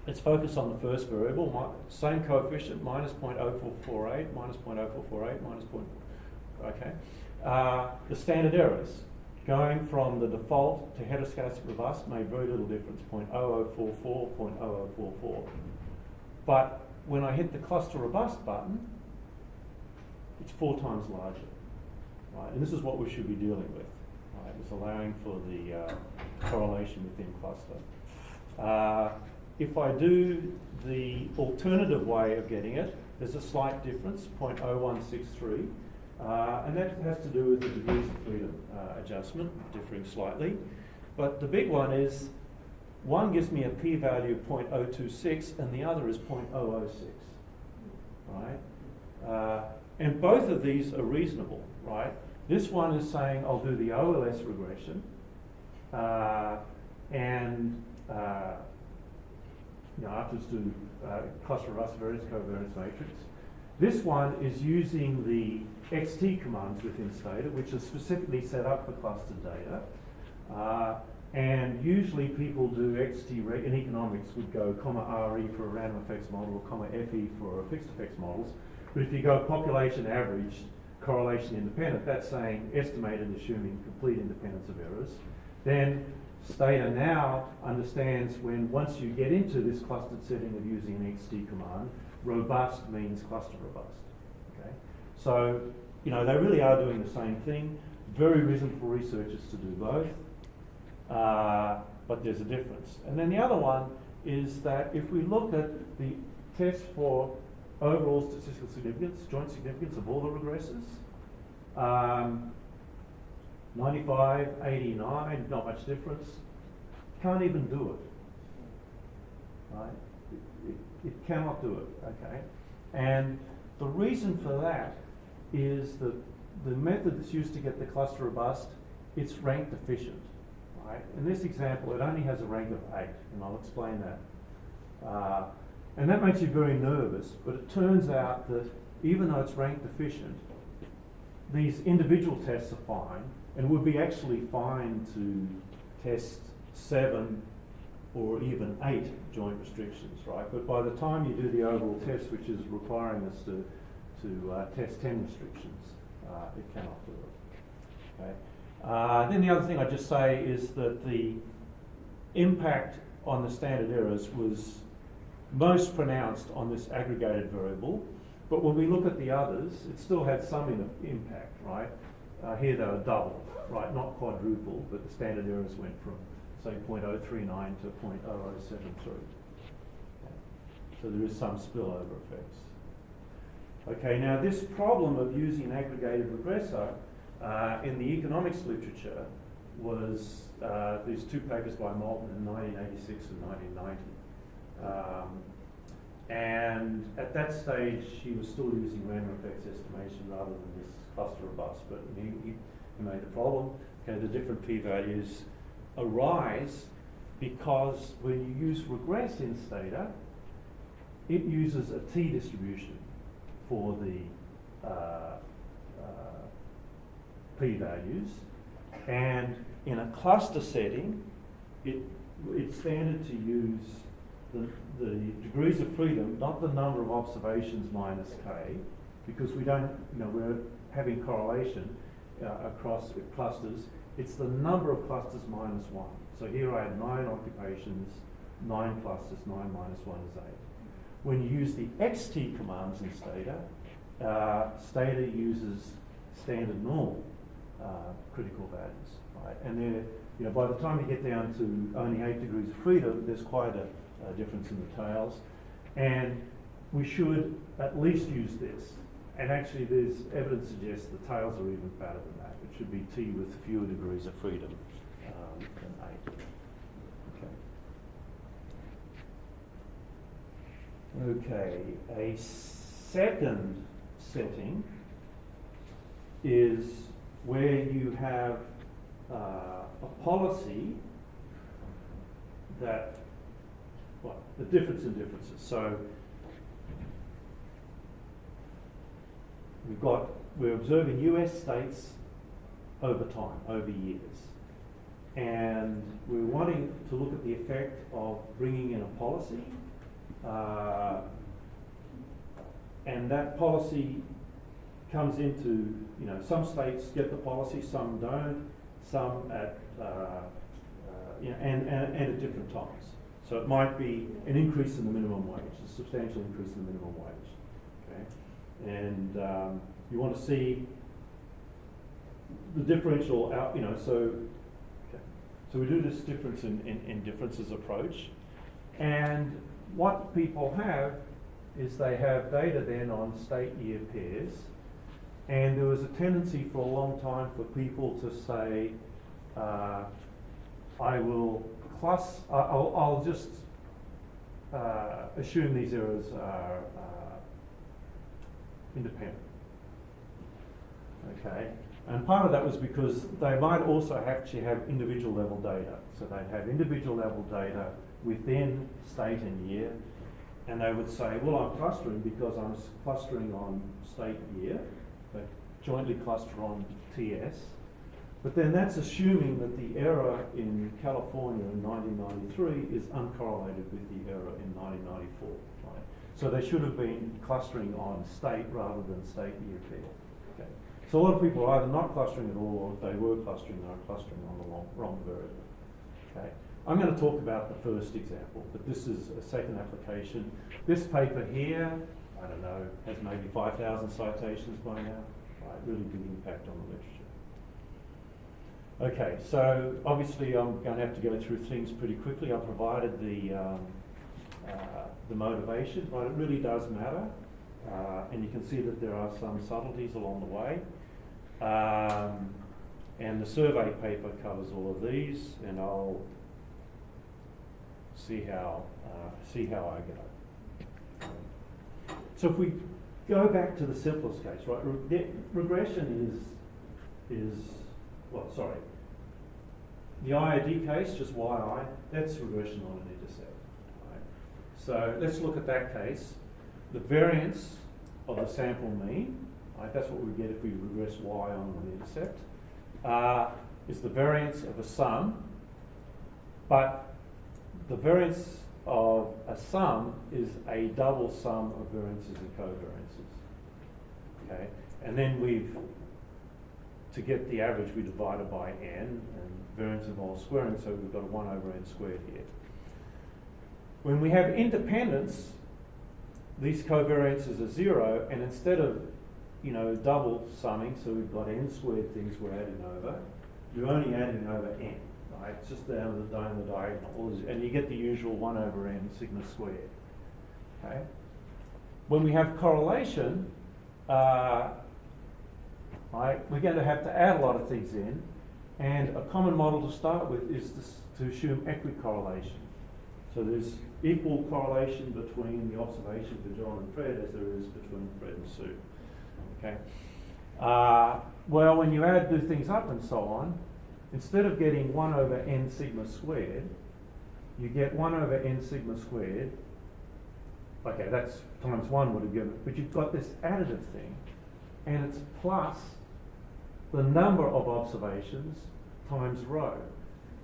let's focus on the first variable, same coefficient, minus 0.0448, minus 0.0448, minus 0. Okay. The standard errors, going from the default to heteroscedastic robust made very little difference, 0.0044, 0.0044. But when I hit the cluster robust button, it's 4 times larger. Right? And this is what we should be dealing with. Right? It's allowing for the correlation within cluster. If I do the alternative way of getting it, there's a slight difference, 0.0163. And that has to do with the degrees of freedom adjustment, differing slightly. But the big one is, one gives me a p-value of 0.026 and the other is 0.006, right? And both of these are reasonable, right? This one is saying I'll do the OLS regression, and afterwards do cluster robust variance covariance matrix. This one is using the XT commands within Stata, which are specifically set up for clustered data. And usually people do XT, in economics would go comma RE for a random effects model or comma FE for a fixed effects models. But if you go population average, correlation independent, that's saying estimated assuming complete independence of errors. Then Stata now understands once you get into this clustered setting of using an XT command, robust means cluster robust. Okay? So, they really are doing the same thing. Very reasonable for researchers to do both. But there's a difference. And then the other one is that if we look at the test for overall statistical significance, joint significance of all the regressors, 95, 89, not much difference. Can't even do it. Right? It cannot do it. Okay? And the reason for that is that the method that's used to get the cluster robust, it's rank deficient. Right? In this example, it only has a rank of 8, and I'll explain that. And that makes you very nervous, but it turns out that even though it's rank deficient, these individual tests are fine, and would be actually fine to test 7 or even 8 joint restrictions, right? But by the time you do the overall test, which is requiring us to test 10 restrictions, it cannot do it. Okay. Then the other thing I'd just say is that the impact on the standard errors was most pronounced on this aggregated variable, but when we look at the others, it still had some impact, right? Here they were double, right? Not quadruple, but the standard errors went from, say, 0.039 to 0.0073. Okay. So there is some spillover effects. Okay, now this problem of using an aggregated regressor in the economics literature was these two papers by Moulton in 1986 and 1990. And at that stage, he was still using random effects estimation rather than this cluster robust, but he made the problem. Okay, the different p-values arise because when you use regress in Stata, it uses a t-distribution for the p-values, and in a cluster setting, it's standard to use the degrees of freedom, not the number of observations minus k, because we don't, we're having correlation across clusters. It's the number of clusters minus 1. So here I had 9 occupations, 9 clusters, 9 minus 1 is 8. When you use the xt commands in Stata, Stata uses standard normal critical values, right? And they're, by the time you get down to only 8 degrees of freedom, there's quite a difference in the tails, and we should at least use this. And actually, there's evidence suggests the tails are even fatter than that. It should be t with fewer degrees of freedom than 8. Okay, a second setting is where you have a policy that, the difference in differences. So we're observing US states over time, over years. And we're wanting to look at the effect of bringing in a policy. And that policy comes into, some states get the policy, some don't, some at, and at different times. So it might be an increase in the minimum wage, a substantial increase in the minimum wage. Okay, and you want to see the differential out. So we do this difference in differences approach, and what people have is they have data then on state year pairs, and there was a tendency for a long time for people to say, I'll just assume these errors are independent. Okay, And part of that was because they might also actually have individual level data. So they'd have individual level data within state and year, and they would say, well, I'm clustering because I'm clustering on state year, but jointly cluster on TS. But then that's assuming that the error in California in 1993 is uncorrelated with the error in 1994, right? So they should have been clustering on state rather than state year pair. Okay. So a lot of people are either not clustering at all, or if they were clustering, they were clustering on the wrong variable. Okay. I'm going to talk about the first example, but this is a second application. This paper here, I don't know, has maybe 5,000 citations by now. Right, really big impact on the literature. Okay, so obviously I'm going to have to go through things pretty quickly. I provided the motivation, but it really does matter. And you can see that there are some subtleties along the way. And the survey paper covers all of these, and I'll see how I go. So if we go back to the simplest case, right? Regression is the IID case, just YI, that's regression on an intercept. Right? So let's look at that case. The variance of the sample mean, right, that's what we get if we regress Y on an intercept, is the variance of a sum, but the variance of a sum is a double sum of variances and covariances. Okay, and then to get the average, we divide it by n, and variance involves squaring, so we've got a 1 over n squared here. When we have independence, these covariances are 0, and instead of double summing, so we've got n squared things we're adding over, you're only adding over n, right? It's just down the diagonal, and you get the usual 1 over n sigma squared. Okay. When we have correlation, we're going to have to add a lot of things in, and a common model to start with is to assume equicorrelation. So there's equal correlation between the observation for John and Fred as there is between Fred and Sue. Okay. Well, when you do things up and so on, instead of getting 1 over n sigma squared, you get 1 over n sigma squared. Okay, that's times 1 would have given it, but you've got this additive thing, and it's plus the number of observations times rho.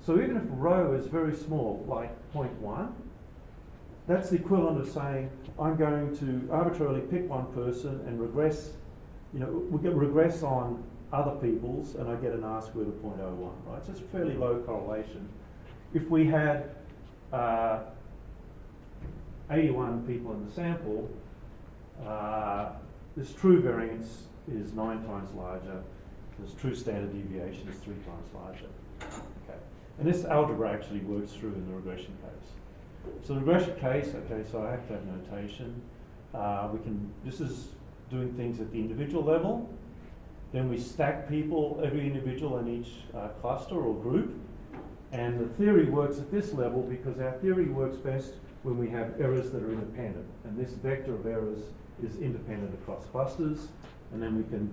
So even if rho is very small, like 0.1, that's the equivalent of saying, I'm going to arbitrarily pick one person and regress, regress on other people's, and I get an R squared of 0.01, right? So it's fairly low correlation. If we had 81 people in the sample, this true variance is 9 times larger. This true standard deviation is 3 times larger. Okay. And this algebra actually works through in the regression case. So the regression case, okay, so I have to have notation. This is doing things at the individual level. Then we stack people, every individual in each cluster or group. And the theory works at this level because our theory works best when we have errors that are independent. And this vector of errors is independent across clusters. And then we can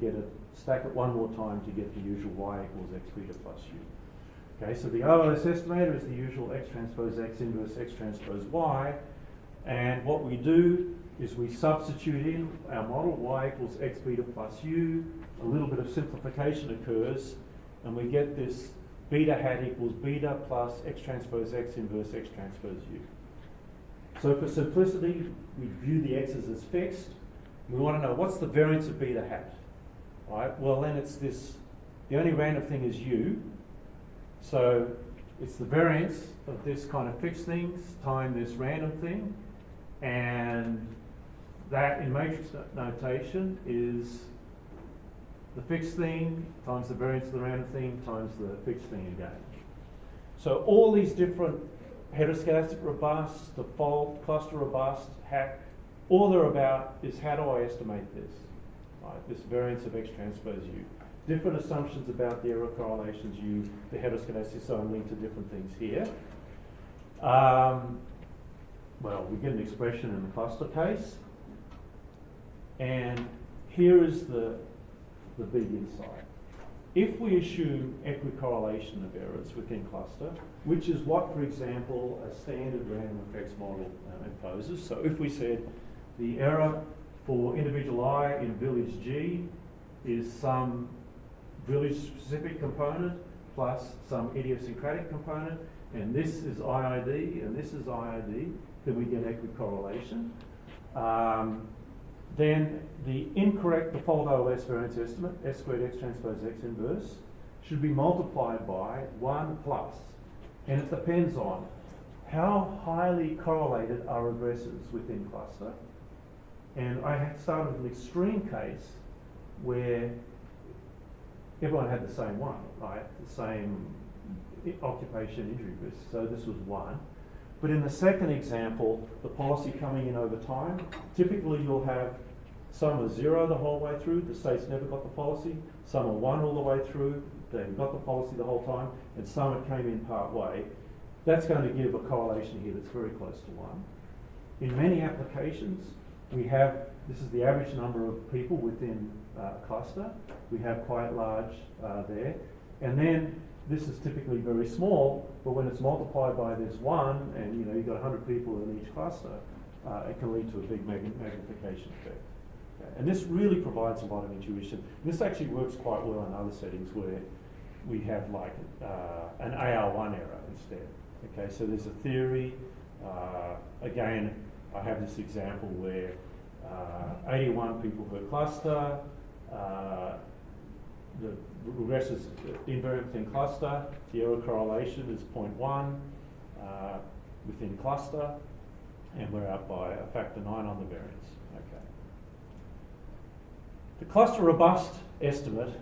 stack it one more time to get the usual y equals x beta plus u. Okay, so the OLS estimator is the usual x transpose x inverse x transpose y. And what we do is we substitute in our model y equals x beta plus u. A little bit of simplification occurs, and we get this beta hat equals beta plus x transpose x inverse x transpose u. So for simplicity, we view the x's as fixed. We want to know what's the variance of beta hat. Right? Well, then it's this, the only random thing is u. So it's the variance of this kind of fixed things times this random thing. And that in matrix notation is the fixed thing times the variance of the random thing times the fixed thing again. So all these different heteroscedastic robust, default, cluster robust, hat, all they're about is how do I estimate this? Right, this variance of x transpose u. Different assumptions about the error correlations u, the heteroscedastic, so I'm linked to different things here. Well, we get an expression in the cluster case. And here is the big insight. if we assume equicorrelation of errors within cluster, which is what, for example, a standard random effects model imposes. So if we said the error for individual I in village G is some village-specific component plus some idiosyncratic component, and this is IID and this is IID, then we get equicorrelation. Then the incorrect default OS variance estimate, S squared X transpose X inverse, should be multiplied by 1 plus. And it depends on how highly correlated are regressors within cluster. And I had started with an extreme case where everyone had the same one, right? The same occupation injury risk. So this was 1. But in the second example, the policy coming in over time, typically you'll have some are 0 the whole way through, the state's never got the policy, some are 1 all the way through, they've got the policy the whole time, and some it came in part way. That's going to give a correlation here that's very close to 1. In many applications, we have, this is the average number of people within a cluster, we have quite large there, and then this is typically very small, but when it's multiplied by this 1, and you've got 100 people in each cluster, it can lead to a big magnification effect. Okay. And this really provides a lot of intuition. This actually works quite well in other settings where we have like an AR1 error instead. Okay, so there's a theory. Again, I have this example where 81 people per cluster, the regressors invariant within cluster, the error correlation is 0.1 within cluster, and we're out by a factor 9 on the variance. Okay. The cluster robust estimate,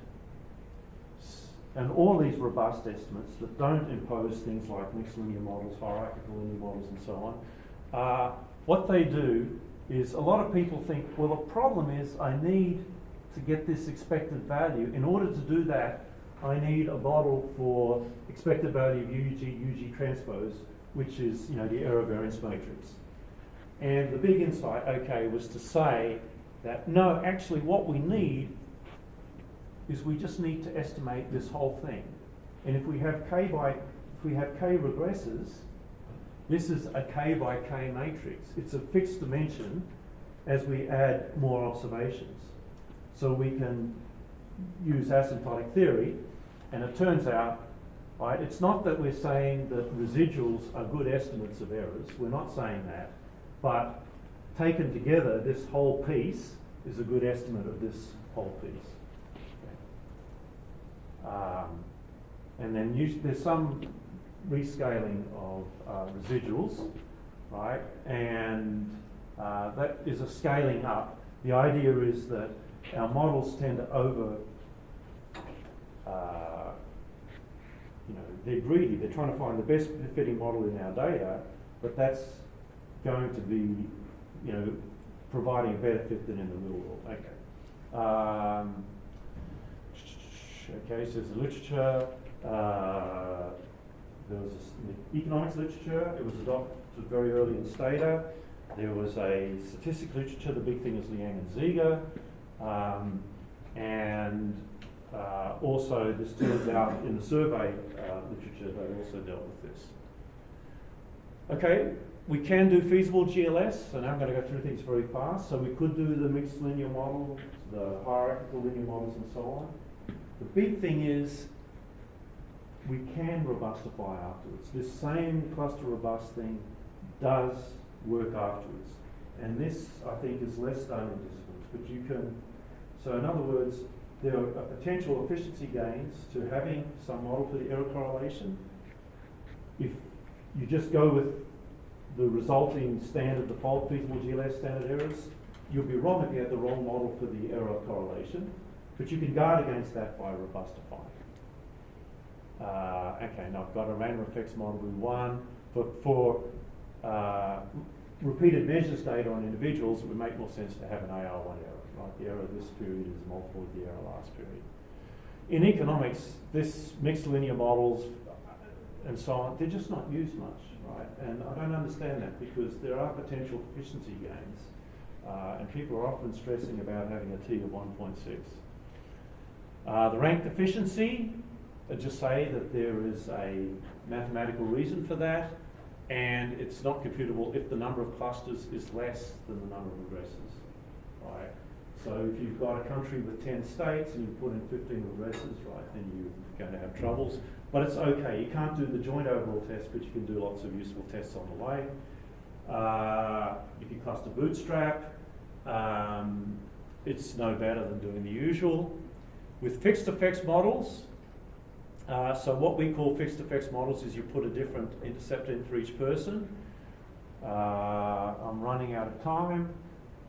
and all these robust estimates that don't impose things like mixed linear models, hierarchical linear models, and so on, what they do is a lot of people think, well, the problem is I need to get this expected value. In order to do that, I need a model for expected value of UG transpose, which is the error variance matrix. And the big insight, okay, was to say that no, actually what we need is we just need to estimate this whole thing. And if we have k regressors, this is a k by k matrix. It's a fixed dimension as we add more observations. So we can use asymptotic theory, and it turns out, right, it's not that we're saying that residuals are good estimates of errors. We're not saying that. But taken together, this whole piece is a good estimate of this whole piece. Okay. And then there's some rescaling of residuals, right? And that is a scaling up. The idea is that our models tend to they're greedy. They're trying to find the best fitting model in our data, but that's going to be, providing a better fit than in the real world. Okay. Okay, so there's the literature. There was the economics literature. It was adopted very early in Stata. There was a statistics literature. The big thing is Liang and Ziege. Also, this turns out in the survey literature, they also dealt with this. Okay, we can do feasible GLS, and I'm going to go through things very fast. So we could do the mixed linear model, the hierarchical linear models, and so on. The big thing is we can robustify afterwards. This same cluster robust thing does work afterwards. And this, I think, is less done in disciplines, but you can, so in other words, there are potential efficiency gains to having some model for the error correlation. If you just go with the resulting standard default feasible GLS standard errors, you'll be wrong if you have the wrong model for the error correlation, but you can guard against that by robustifying. Okay, now I've got a random effects model with 1. For repeated measures data on individuals, it would make more sense to have an AR1 error, right? The error of this period is multiple of the error last period. In economics, this mixed linear models and so on, they're just not used much, right? And I don't understand that because there are potential efficiency gains, and people are often stressing about having a T of 1.6. The rank efficiency, just say that there is a mathematical reason for that, and it's not computable if the number of clusters is less than the number of regressors, right? So if you've got a country with 10 states and you put in 15 regressors, right, then you're going to have troubles. But it's okay. You can't do the joint overall test, but you can do lots of useful tests on the way. If you cluster bootstrap, it's no better than doing the usual. With fixed effects models, so what we call fixed effects models is you put a different interceptor in for each person. I'm running out of time,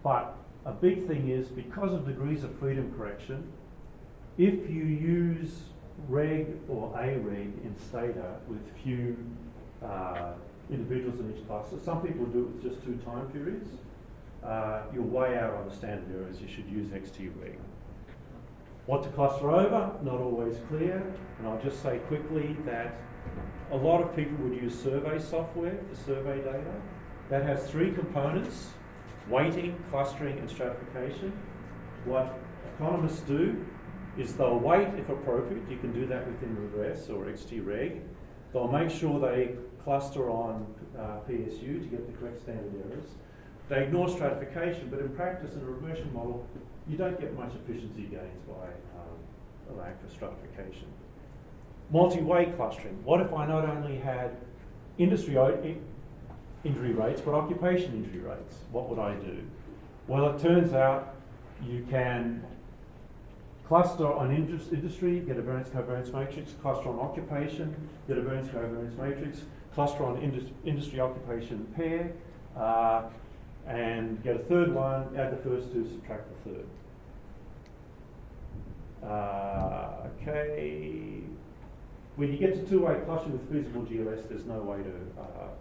but a big thing is because of degrees of freedom correction, if you use reg or a reg in Stata with few individuals in each cluster, some people do it with just 2 time periods, you're way out on the standard errors. You should use XT-reg. What to cluster over, not always clear, and I'll just say quickly that a lot of people would use survey software for survey data. That has 3 components: weighting, clustering, and stratification. What economists do is they'll weight if appropriate. You can do that within Regress or XT-reg. They'll make sure they cluster on PSU to get the correct standard errors. They ignore stratification, but in practice in a regression model, you don't get much efficiency gains by allowing for stratification. Multi-way clustering. What if I not only had industry injury rates, but occupation injury rates? What would I do? Well, it turns out you can cluster on industry, get a variance covariance matrix, cluster on occupation, get a variance covariance matrix, cluster on industry occupation pair, and get a third one, add the first 2, subtract the third. Okay. When you get to 2-way clustering with feasible GLS, there's no way to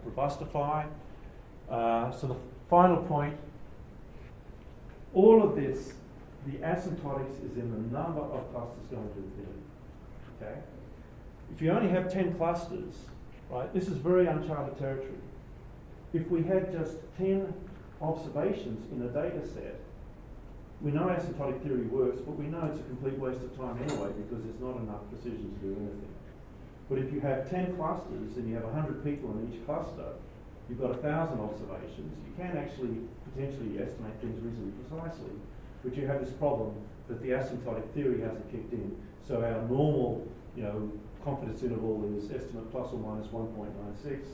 robustify. So the final point, all of this, the asymptotics is in the number of clusters going to infinity. Okay? If you only have 10 clusters, right, this is very uncharted territory. If we had just 10 observations in a data set, we know asymptotic theory works, but we know it's a complete waste of time anyway because there's not enough precision to do anything. But if you have 10 clusters and you have 100 people in each cluster, you've got 1,000 observations. You can actually potentially estimate things reasonably precisely, but you have this problem that the asymptotic theory hasn't kicked in. So our normal, confidence interval is estimate plus or minus 1.96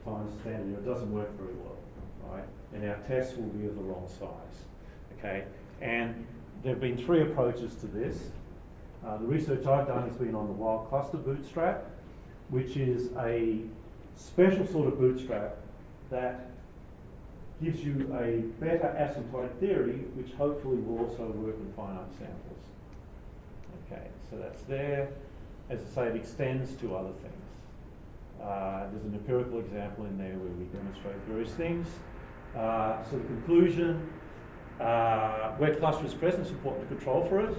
times standard error. It doesn't work very well, right? And our tests will be of the wrong size, okay? And there have been 3 approaches to this. The research I've done has been on the wild cluster bootstrap, which is a special sort of bootstrap that gives you a better asymptotic theory, which hopefully will also work in finite samples. Okay, so that's there. As I say, it extends to other things. There's an empirical example in there where we demonstrate various things. So the conclusion, where cluster is present, it's important to control for it.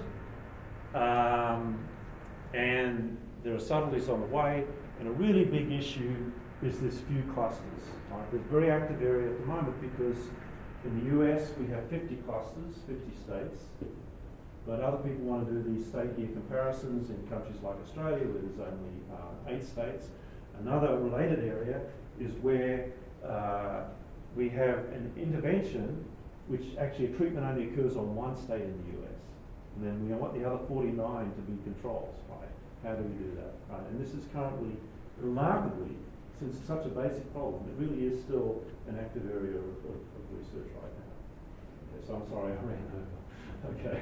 And there are subtleties on the way, and a really big issue is this few clusters. Right? There's a very active area at the moment because in the US we have 50 clusters, 50 states, but other people want to do these state year comparisons in countries like Australia where there's only 8 states. Another related area is where we have an intervention which actually a treatment only occurs on 1 state in the US. And then we want the other 49 to be controls, right? How do we do that, right? And this is currently, remarkably, since it's such a basic problem, it really is still an active area of research right now. Okay, so I'm sorry I ran over. Okay.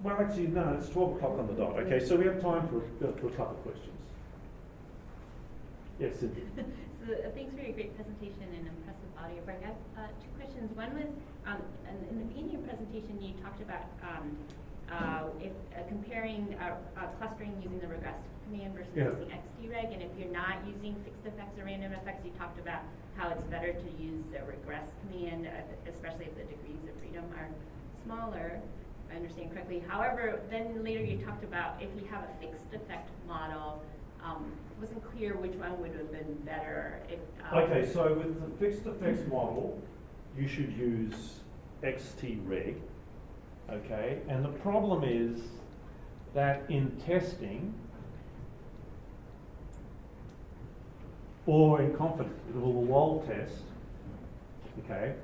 Well, actually, no, it's 12 o'clock on the dot. Okay, so we have time for a couple of questions. Yes, Cynthia. So thanks for your great presentation and impressive body of work. I have 2 questions. One was, in the beginning of your presentation, you talked about comparing clustering using the regress command versus using XT-reg, and if you're not using fixed effects or random effects, you talked about how it's better to use the regress command, especially if the degrees of freedom are smaller, if I understand correctly. However, then later you talked about if you have a fixed effect model, it wasn't clear which one would have been better. Okay, so with the fixed effects model, you should use XT-reg. Okay, and the problem is that in testing or in confidence interval, the WOL test, okay,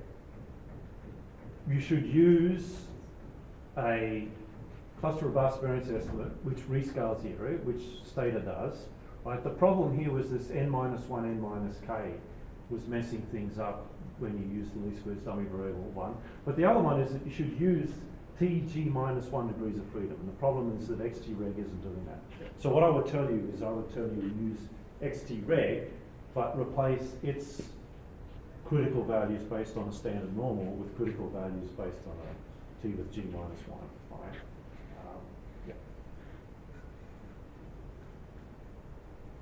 you should use a cluster robust variance estimate which rescales the area, which Stata does. Right? The problem here was this n-1, n-k was messing things up when you use the least squares dummy variable 1. But the other one is that you should use Tg minus 1 degrees of freedom. And the problem is that xtreg isn't doing that. So what I would tell you is I would tell you to use xtreg, but replace its critical values based on a standard normal with critical values based on a t with g minus 1. Right? Yeah.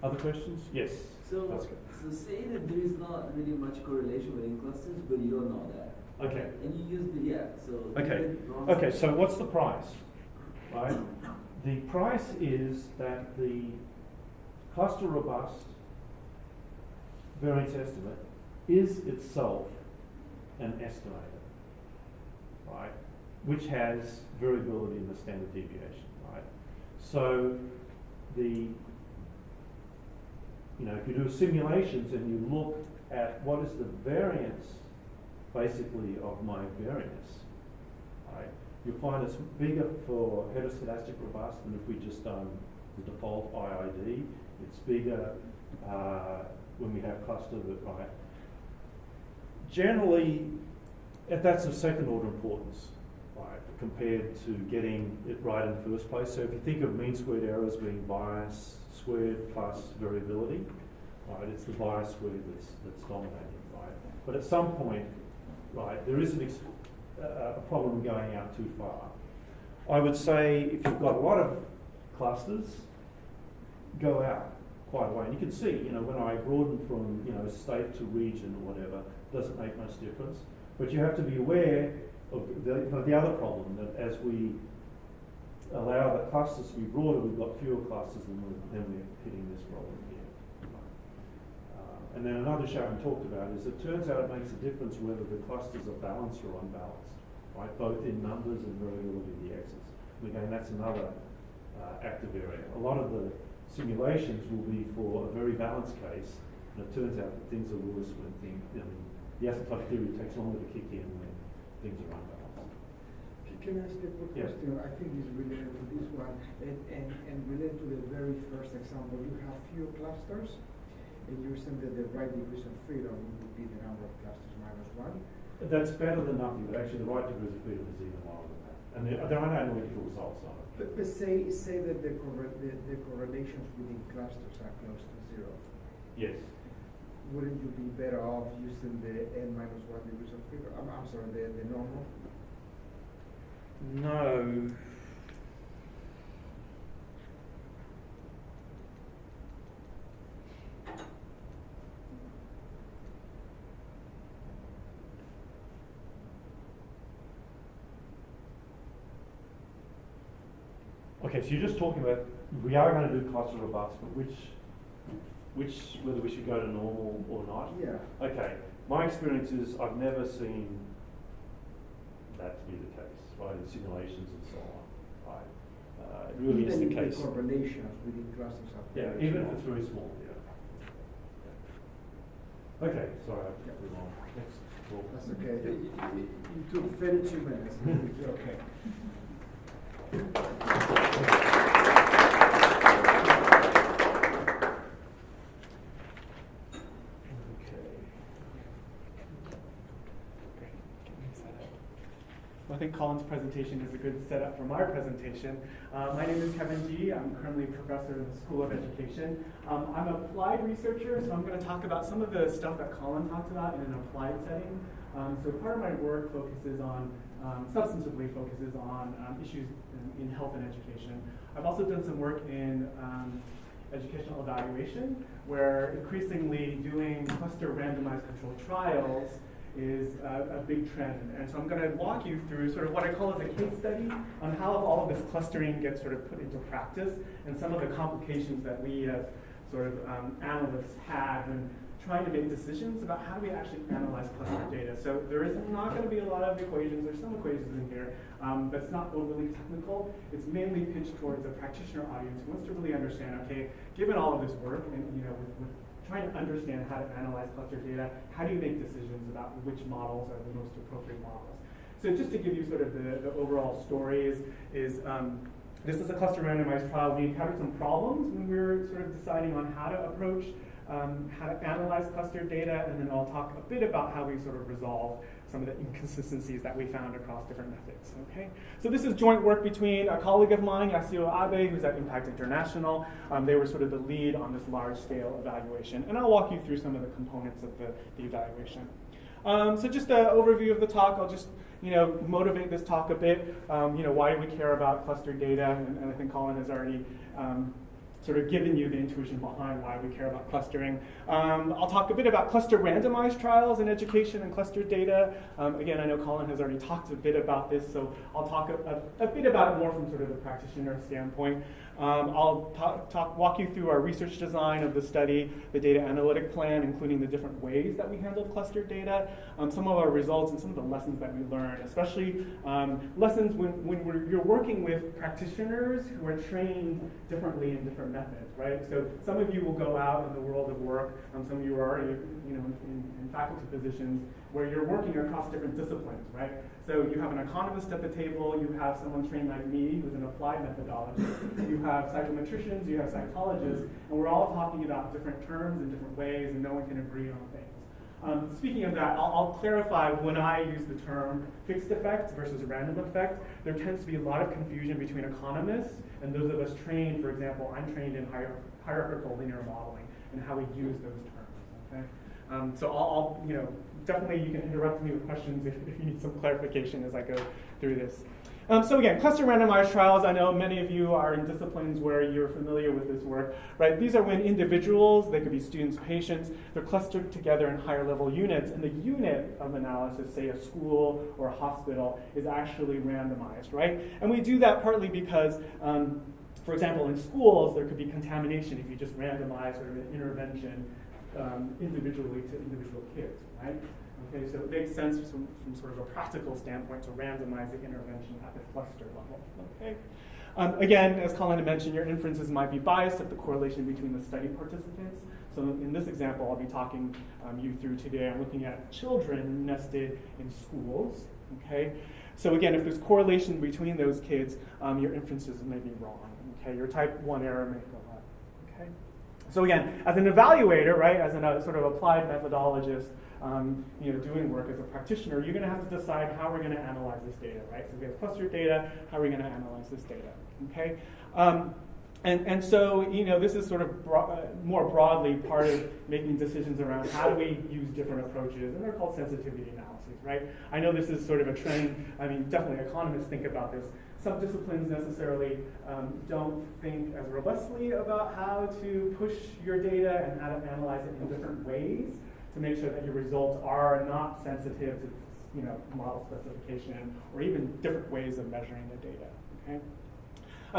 Other questions? Yes. So, That's good. so say that there is not really much correlation within clusters, but you don't know that. Okay. And you use the, so. Okay. Okay, so what's the price? Right? The price is that the cluster robust variance estimate is itself an estimator, right? Which has variability in the standard deviation, right? So if you do simulations and you look at what is the variance basically of my variance, right? You'll find it's bigger for heteroscedastic robust than if we just done the default IID. It's bigger when we have cluster, right? Generally, that's of second order importance, right, compared to getting it right in the first place. So if you think of mean squared error as being bias squared plus variability, right, it's the bias squared that's dominating, right? But at some point, right, there is a problem going out too far. I would say if you've got a lot of clusters, go out quite a way. And you can see, when I broaden from, state to region or whatever, doesn't make much difference. But you have to be aware of the other problem, that as we allow the clusters to be broader, we've got fewer clusters than we're hitting this problem here. And then another issue I haven't talked about is it turns out it makes a difference whether the clusters are balanced or unbalanced, right? Both in numbers and variability of the x's. And again, that's another active area. A lot of the simulations will be for a very balanced case, and it turns out that things are worse when the asymptotic theory takes longer to kick in when things are unbalanced. Can I ask a quick Yeah. question? I think it's related to this one, and related to the very first example. You have few clusters, and you're saying that the right degrees of freedom would be the number of clusters minus 1. That's better than nothing, but actually the right degrees of freedom is even lower than that. And there are no analytical results on it. But say that the correlations within clusters are close to 0. Yes. Wouldn't you be better off using the n minus 1 degrees of freedom? I'm sorry, the normal? No. Okay, so you're just talking about, we are going to do cluster robust, but whether we should go to normal or not? Yeah. Okay, my experience is I've never seen that to be the case, right, in simulations and so on, right? It really is the Even case. the correlations within clusters are Yeah, very even if small. it's very small, yeah. Okay, sorry, I took too long. Next talk. That's okay. You took 32 minutes. Okay. I think Colin's presentation is a good setup for my presentation. My name is Kevin G. I'm currently a professor in the School of Education. I'm an applied researcher, so I'm going to talk about some of the stuff that Colin talked about in an applied setting. So part of my work focuses on, substantively focuses on issues in health and education. I've also done some work in educational evaluation, where increasingly doing cluster randomized controlled trials is a big trend. And so I'm going to walk you through sort of what I call as a case study on how all of this clustering gets sort of put into practice and some of the complications that we as sort of analysts have when trying to make decisions about how do we actually analyze cluster data. So there is not going to be a lot of equations. There's some equations in here, but it's not overly technical. It's mainly pitched towards a practitioner audience who wants to really understand, okay, given all of this work and with trying to understand how to analyze cluster data, how do you make decisions about which models are the most appropriate models? So just to give you sort of the overall story is this is a cluster randomized trial. We encountered some problems when we were sort of deciding on how to approach, how to analyze cluster data, and then I'll talk a bit about how we sort of resolved some of the inconsistencies that we found across different methods. Okay, so this is joint work between a colleague of mine, Yasuo Abe, who's at Impact International. They were sort of the lead on this large-scale evaluation, and I'll walk you through some of the components of the evaluation. So just an overview of the talk. I'll just motivate this talk a bit. Why do we care about cluster data? And I think Colin has already sort of given you the intuition behind why we care about clustering. I'll talk a bit about cluster randomized trials in education and cluster data. Again, I know Colin has already talked a bit about this, so I'll talk a bit about it more from sort of the practitioner standpoint. I'll walk you through our research design of the study, the data analytic plan, including the different ways that we handled clustered data, some of our results, and some of the lessons that we learned, especially lessons when you're working with practitioners who are trained differently in different methods, right? So some of you will go out in the world of work, some of you are already in faculty positions where you're working across different disciplines, right? So you have an economist at the table, you have someone trained like me who's an applied methodologist, you have psychometricians, you have psychologists, and we're all talking about different terms and different ways, and no one can agree on things. Speaking of that, I'll clarify when I use the term fixed effect versus random effect, there tends to be a lot of confusion between economists and those of us trained, for example, I'm trained in hierarchical linear modeling and how we use those terms, okay? So I'll definitely you can interrupt me with questions if you need some clarification as I go through this. So again, cluster randomized trials, I know many of you are in disciplines where you're familiar with this work, right? These are when individuals, they could be students, patients, they're clustered together in higher level units, and the unit of analysis, say a school or a hospital, is actually randomized, right? And we do that partly because, for example, in schools, there could be contamination if you just randomize sort of an intervention individually to individual kids, right? Okay, so it makes sense from sort of a practical standpoint to randomize the intervention at the cluster level. Okay. Again, as Colin had mentioned, your inferences might be biased if the correlation between the study participants. So in this example, I'll be talking you through today. I'm looking at children nested in schools. Okay. So again, if there's correlation between those kids, your inferences may be wrong. Okay. Your type 1 error may go up. Okay. So again, as an evaluator, right, as a sort of applied methodologist, doing work as a practitioner, you're going to have to decide how we're going to analyze this data, right? So we have clustered data, how are we going to analyze this data, okay? And so, this is sort of more broadly part of making decisions around how do we use different approaches, and they're called sensitivity analyses, right? I know this is sort of a trend. I mean, definitely economists think about this. Some disciplines necessarily don't think as robustly about how to push your data and how to analyze it in different ways to make sure that your results are not sensitive to model specification or even different ways of measuring the data. Okay?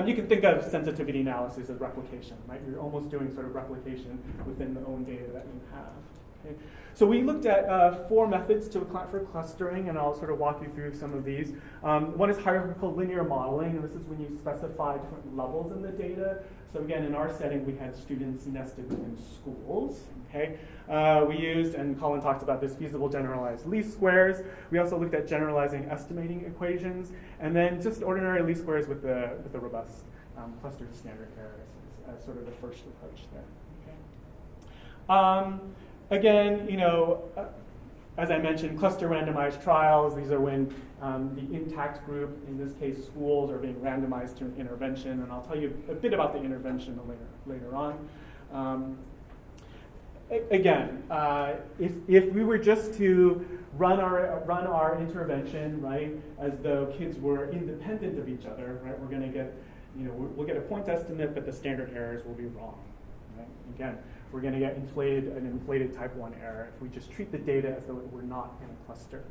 You can think of sensitivity analysis as replication, right? You're almost doing sort of replication within the own data that you have. Okay? So we looked at 4 methods to account for clustering, and I'll sort of walk you through some of these. One is hierarchical linear modeling, and this is when you specify different levels in the data. So again, in our setting, we had students nested within schools. Okay, we used, and Colin talked about this, feasible generalized least squares. We also looked at generalizing estimating equations, and then just ordinary least squares with the robust clustered standard errors as sort of the first approach there. Okay. Again, as I mentioned, cluster randomized trials. These are when the intact group, in this case schools, are being randomized to an intervention, and I'll tell you a bit about the intervention later on. Again, if we were just to run our intervention, right, as though kids were independent of each other, right, we're going to get, we'll get a point estimate, but the standard errors will be wrong. Right? Again, we're going to get an inflated type 1 error if we just treat the data as though it were not in a cluster.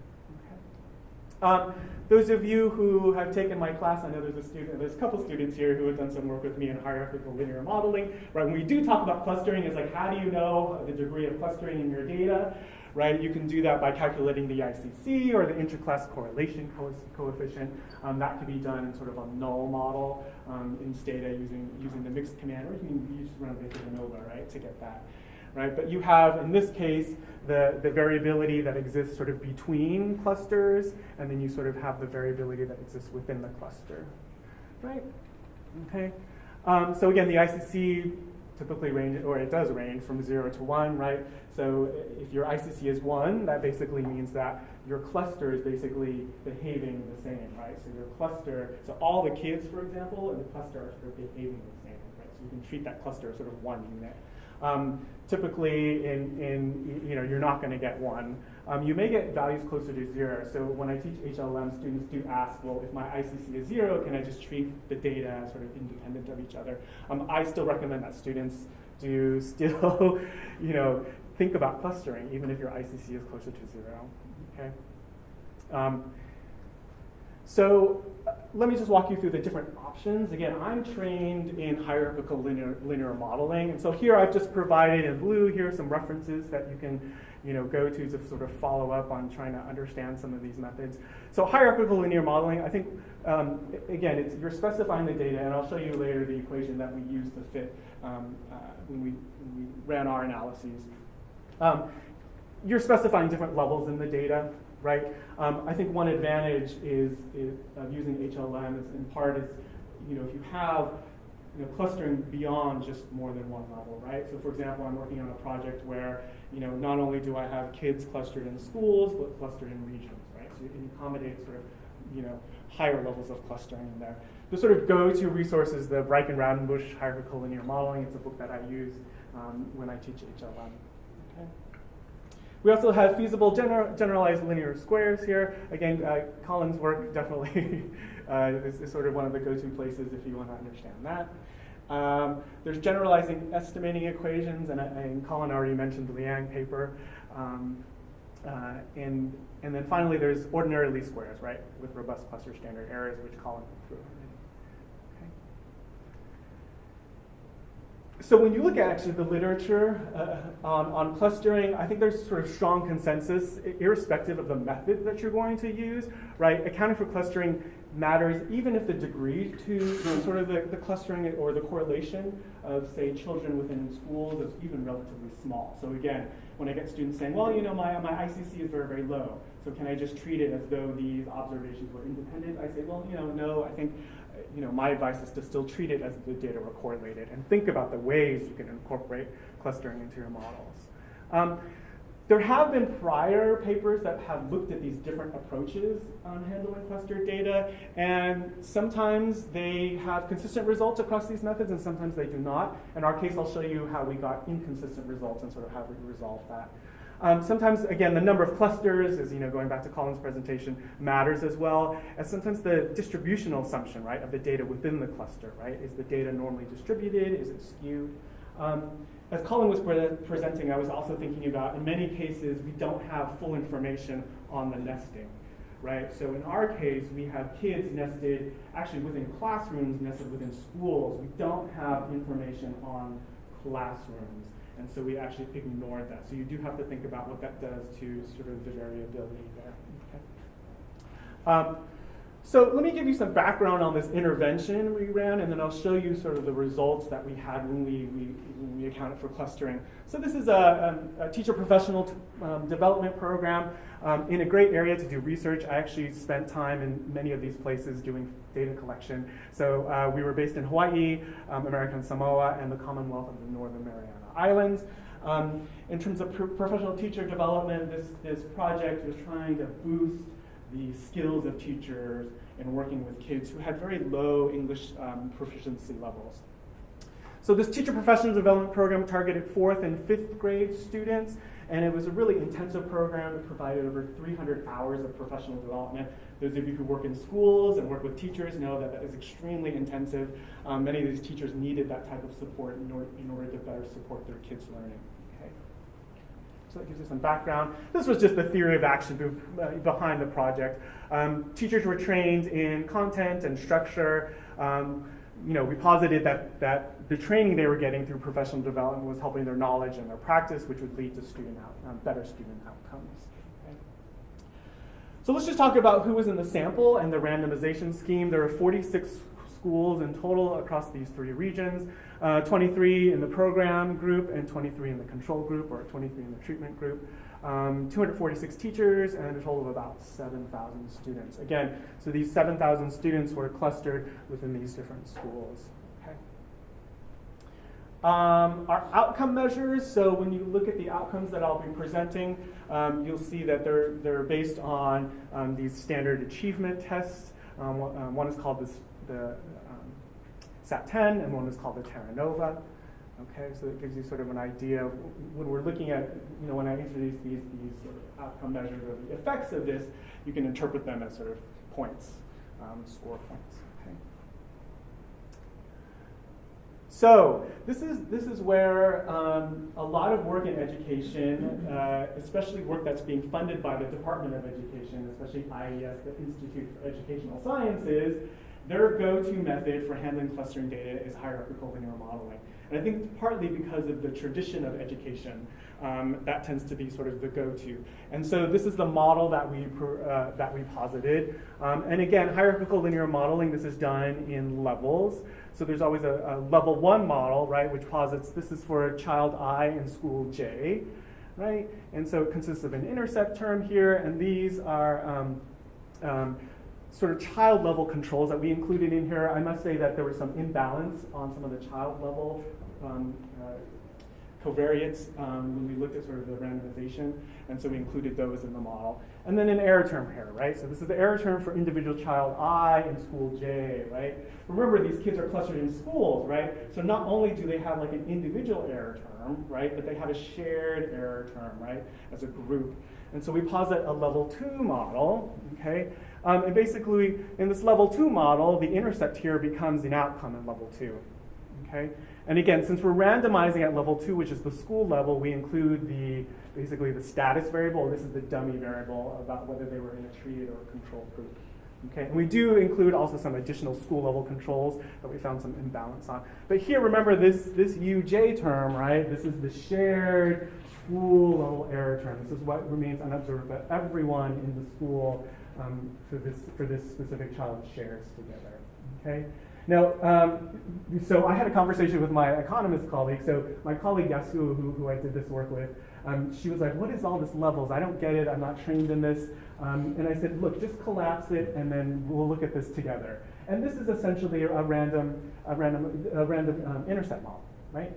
Those of you who have taken my class, I know there's a couple students here who have done some work with me in hierarchical linear modeling. Right? When we do talk about clustering, it's like, how do you know the degree of clustering in your data? Right? You can do that by calculating the ICC or the interclass correlation coefficient. That can be done in sort of a null model in Stata using the mixed command, or you can just run basic ANOVA, right, to get that. Right? But you have, in this case, the variability that exists sort of between clusters, and then you sort of have the variability that exists within the cluster. Right? Okay. So again, the ICC typically range, or it does range from 0 to 1, right? So if your ICC is 1, that basically means that your cluster is basically behaving the same, right? So your cluster, so all the kids, for example, in the cluster are sort of behaving the same, right? So you can treat that cluster as sort of one unit. Typically, you're not going to get 1. You may get values closer to 0. So when I teach HLM, students do ask, well, if my ICC is 0, can I just treat the data as sort of independent of each other? I still recommend that students do still, think about clustering, even if your ICC is closer to 0. Okay. So let me just walk you through the different options. Again, I'm trained in hierarchical linear modeling, and so here I've just provided in blue here some references that you can go to sort of follow up on trying to understand some of these methods. So hierarchical linear modeling, I think, again, you're specifying the data, and I'll show you later the equation that we used to fit when we ran our analyses. You're specifying different levels in the data, right? I think one advantage of using HLM is in part is, if you have clustering beyond just more than one level, right? So for example, I'm working on a project where, not only do I have kids clustered in schools, but clustered in regions, right? So you can accommodate sort of, higher levels of clustering in there. The sort of go-to resource is the Reich and Raudenbusch hierarchical linear modeling. It's a book that I use when I teach HLM. Okay. We also have feasible generalized linear squares here. Again, Colin's work definitely is sort of one of the go-to places if you want to understand that. There's generalizing estimating equations, and Colin already mentioned the Liang paper. And then finally, there's ordinary least squares, right, with robust cluster standard errors, which Colin went through. So when you look at actually the literature on clustering, I think there's sort of strong consensus, irrespective of the method that you're going to use, right? Accounting for clustering matters even if the degree to sort of the clustering or the correlation of, say, children within schools is even relatively small. So again, when I get students saying, well, my ICC is very, very low, so can I just treat it as though these observations were independent? I say, well, no, I think my advice is to still treat it as the data were correlated and think about the ways you can incorporate clustering into your models. There have been prior papers that have looked at these different approaches on handling clustered data, and sometimes they have consistent results across these methods, and sometimes they do not. In our case, I'll show you how we got inconsistent results and sort of how we resolved that. Sometimes, again, the number of clusters, as going back to Colin's presentation, matters as well as sometimes the distributional assumption, right, of the data within the cluster, right? Is the data normally distributed? Is it skewed? As Colin was presenting, I was also thinking about, in many cases, we don't have full information on the nesting, right? So in our case, we have kids nested, actually within classrooms, nested within schools. We don't have information on classrooms. And so we actually ignored that. So you do have to think about what that does to sort of the variability there. Okay. So let me give you some background on this intervention we ran, and then I'll show you sort of the results that we had when we accounted for clustering. So this is a teacher professional development program in a great area to do research. I actually spent time in many of these places doing data collection. So we were based in Hawaii, American Samoa, and the Commonwealth of the Northern Mariana Islands. In terms of professional teacher development, this project was trying to boost the skills of teachers in working with kids who had very low English proficiency levels. So this teacher professional development program targeted 4th and 5th grade students, and it was a really intensive program. It provided over 300 hours of professional development. Those of you who work in schools and work with teachers know that is extremely intensive. Many of these teachers needed that type of support in order to better support their kids' learning. Okay. So that gives you some background. This was just the theory of action behind the project. Teachers were trained in content and structure. We posited that the training they were getting through professional development was helping their knowledge and their practice, which would lead to better student outcomes. Okay. So let's just talk about who was in the sample and the randomization scheme. There are 46 schools in total across these 3 regions, 23 in the program group and 23 in the control group, or 23 in the treatment group. 246 teachers and a total of about 7,000 students. Again, so these 7,000 students were clustered within these different schools. Okay. Our outcome measures, so when you look at the outcomes that I'll be presenting, you'll see that they're based on these standard achievement tests. One is called the SAT-10 and one is called the Terra Nova. Okay, so it gives you sort of an idea of when we're looking at, when I introduce these sort of outcome measures of the effects of this, you can interpret them as sort of points, score points. Okay. So this is where a lot of work in education, especially work that's being funded by the Department of Education, especially IES, the Institute for Educational Sciences, their go-to method for handling clustering data is hierarchical linear modeling. And I think partly because of the tradition of education, that tends to be sort of the go-to. And so this is the model that we posited. And again, hierarchical linear modeling, this is done in levels. So there's always a level 1 model, right, which posits this is for child I in school J, right? And so it consists of an intercept term here, and these are sort of child level controls that we included in here. I must say that there was some imbalance on some of the child level covariates when we looked at sort of the randomization, and so we included those in the model. And then an error term here, right? So this is the error term for individual child I in school J, right? Remember, these kids are clustered in schools, right? So not only do they have like an individual error term, right, but they have a shared error term, right, as a group. And so we posit a level 2 model, okay? And basically, in this level 2 model, the intercept here becomes an outcome in level 2, okay? And again, since we're randomizing at level 2, which is the school level, we include basically the status variable. This is the dummy variable about whether they were in a treated or a controlled group. Okay, and we do include also some additional school level controls that we found some imbalance on. But here, remember this UJ term, right? This is the shared school level error term. This is what remains unobserved, but everyone in the school for this specific child shares together. Okay. Now, so I had a conversation with my economist colleague. So my colleague Yasu, who I did this work with, she was like, "What is all this levels? I don't get it. I'm not trained in this." And I said, "Look, just collapse it, and then we'll look at this together." And this is essentially a random intercept model, right?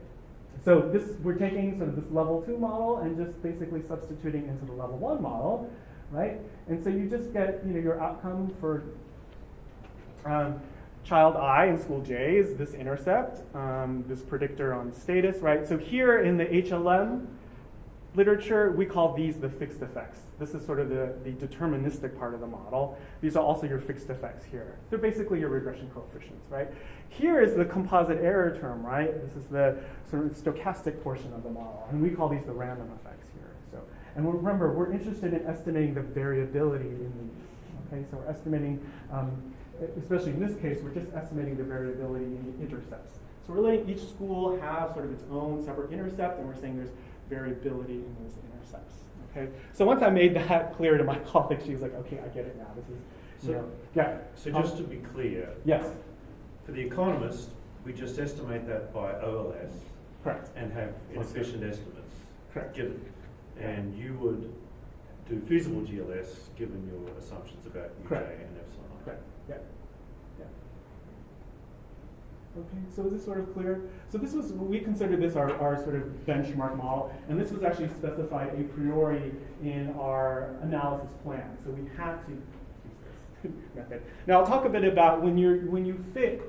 So we're taking sort of this level 2 model and just basically substituting into the level 1 model, right? And so you just get your outcome for child I in school J is this intercept, this predictor on status, right? So here in the HLM literature, we call these the fixed effects. This is sort of the deterministic part of the model. These are also your fixed effects here. They're basically your regression coefficients, right? Here is the composite error term, right? This is the sort of stochastic portion of the model, and we call these the random effects here. So, and remember, we're interested in estimating the variability in these, okay? So we're estimating, especially in this case, we're just estimating the variability in the intercepts. So we're letting each school have sort of its own separate intercept, and we're saying there's variability in those intercepts. Okay. So once I made that clear to my colleague, she was like, "Okay, I get it now. This is, yeah." So just to be clear, yes, for the economist, we just estimate that by OLS, correct, and have inefficient estimates correct given, and you would do feasible GLS given your assumptions about UJ correct. and epsilon. Correct. Yeah. Okay, so is this sort of clear? So this was, we considered this our sort of benchmark model, and this was actually specified a priori in our analysis plan. So we had to use this method. Now I'll talk a bit about when you fit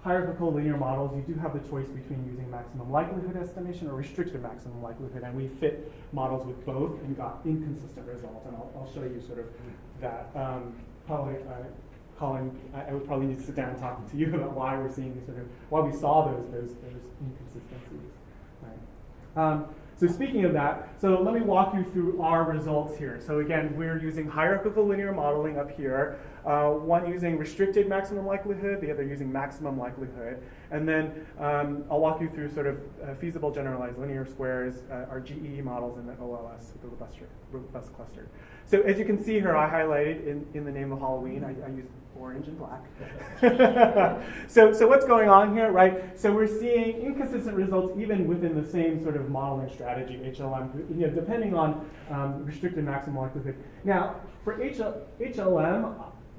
hierarchical linear models, you do have the choice between using maximum likelihood estimation or restricted maximum likelihood, and we fit models with both and got inconsistent results, and I'll show you sort of that. Colin, I would probably need to sit down and talk to you about why we're seeing these why we saw those inconsistencies. Right. So speaking of that, so let me walk you through our results here. So again, we're using hierarchical linear modeling up here, one using restricted maximum likelihood, the other using maximum likelihood. And then I'll walk you through sort of feasible generalized linear squares, our GE models, and then OLS, the robust cluster. So as you can see here, I highlighted in the name of Halloween, I used orange and black. So what's going on here, right? So we're seeing inconsistent results even within the same sort of modeling strategy, HLM, depending on restricted maximum likelihood. Now, for HLM,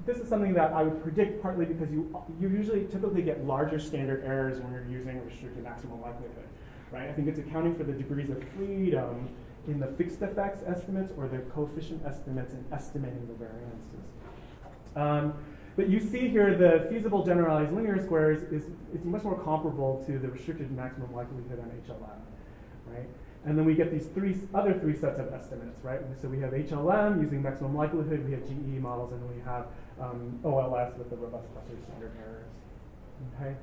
this is something that I would predict partly because you usually typically get larger standard errors when you're using restricted maximum likelihood, right? I think it's accounting for the degrees of freedom in the fixed effects estimates or the coefficient estimates and estimating the variances. But you see here the feasible generalized linear squares is much more comparable to the restricted maximum likelihood on HLM, right? And then we get these other three sets of estimates, right? So we have HLM using maximum likelihood, we have GE models, and then we have OLS with the robust cluster standard errors, okay?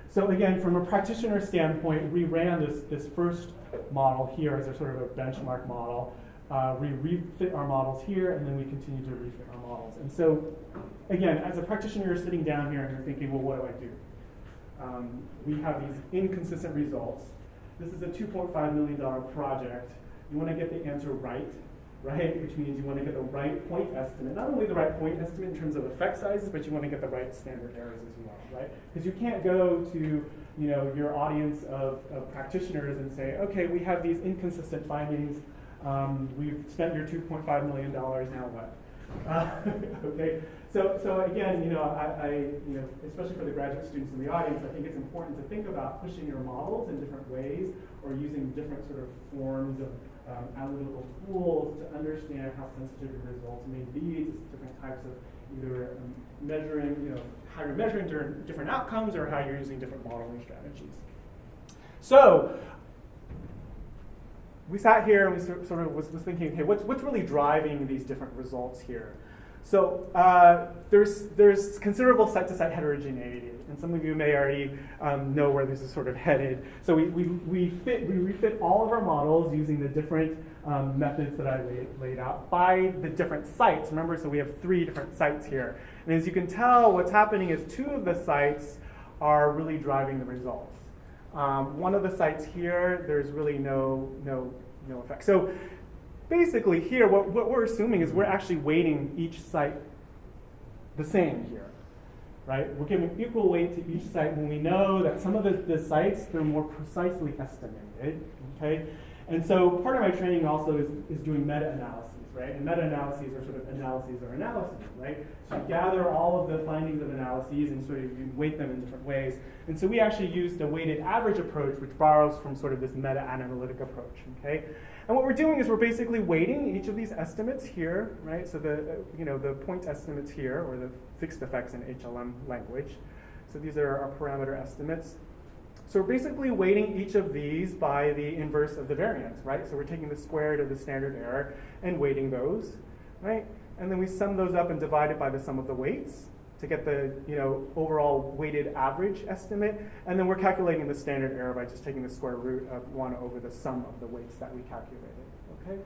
So again, from a practitioner standpoint, we ran this first model here as a sort of a benchmark model. We refit our models here, and then we continue to refit our models. And so, again, as a practitioner, you're sitting down here and you're thinking, well, what do I do? We have these inconsistent results. This is a $2.5 million project. You want to get the answer right? Which means you want to get the right point estimate. Not only the right point estimate in terms of effect sizes, but you want to get the right standard errors as well, right? Because you can't go to your audience of practitioners and say, okay, we have these inconsistent findings. We've spent your $2.5 million. Now what? Okay. So again, I especially for the graduate students in the audience, I think it's important to think about pushing your models in different ways or using different sort of forms of analytical tools to understand how sensitive your results may be to different types of either measuring, how you're measuring different outcomes or how you're using different modeling strategies. So we sat here and we sort of was thinking, okay, what's really driving these different results here? So there's considerable site-to-site heterogeneity, and some of you may already know where this is sort of headed. So we refit all of our models using the different methods that I laid out by the different sites. Remember, so we have 3 different sites here. And as you can tell, what's happening is 2 of the sites are really driving the results. One of the sites here, there's really no effect. So basically here, what we're assuming is we're actually weighting each site the same here, right? We're giving equal weight to each site when we know that some of the sites, they're more precisely estimated, okay? And so part of my training also is doing meta-analyses, right? And meta-analyses are sort of analyses, right? So you gather all of the findings of analyses and sort of you weight them in different ways. And so we actually used a weighted average approach, which borrows from sort of this meta-analytic approach, okay? And what we're doing is we're basically weighting each of these estimates here, right? So the point estimates here, or the fixed effects in HLM language. So these are our parameter estimates. So we're basically weighting each of these by the inverse of the variance, right? So we're taking the square root of the standard error and weighting those, right? And then we sum those up and divide it by the sum of the weights to get the overall weighted average estimate. And then we're calculating the standard error by just taking the square root of 1 over the sum of the weights that we calculated, okay?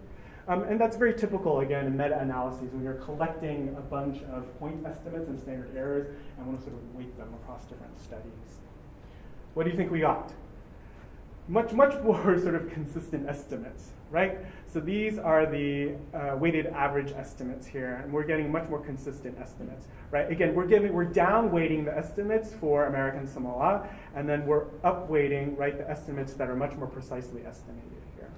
And that's very typical, again, in meta-analyses when you're collecting a bunch of point estimates and standard errors and want to sort of weight them across different studies. What do you think we got? Much more sort of consistent estimates, right? So these are the weighted average estimates here, and we're getting much more consistent estimates, right? Again, we're down weighting the estimates for American Samoa, and then we're up weighting, right, the estimates that are much more precisely estimated here.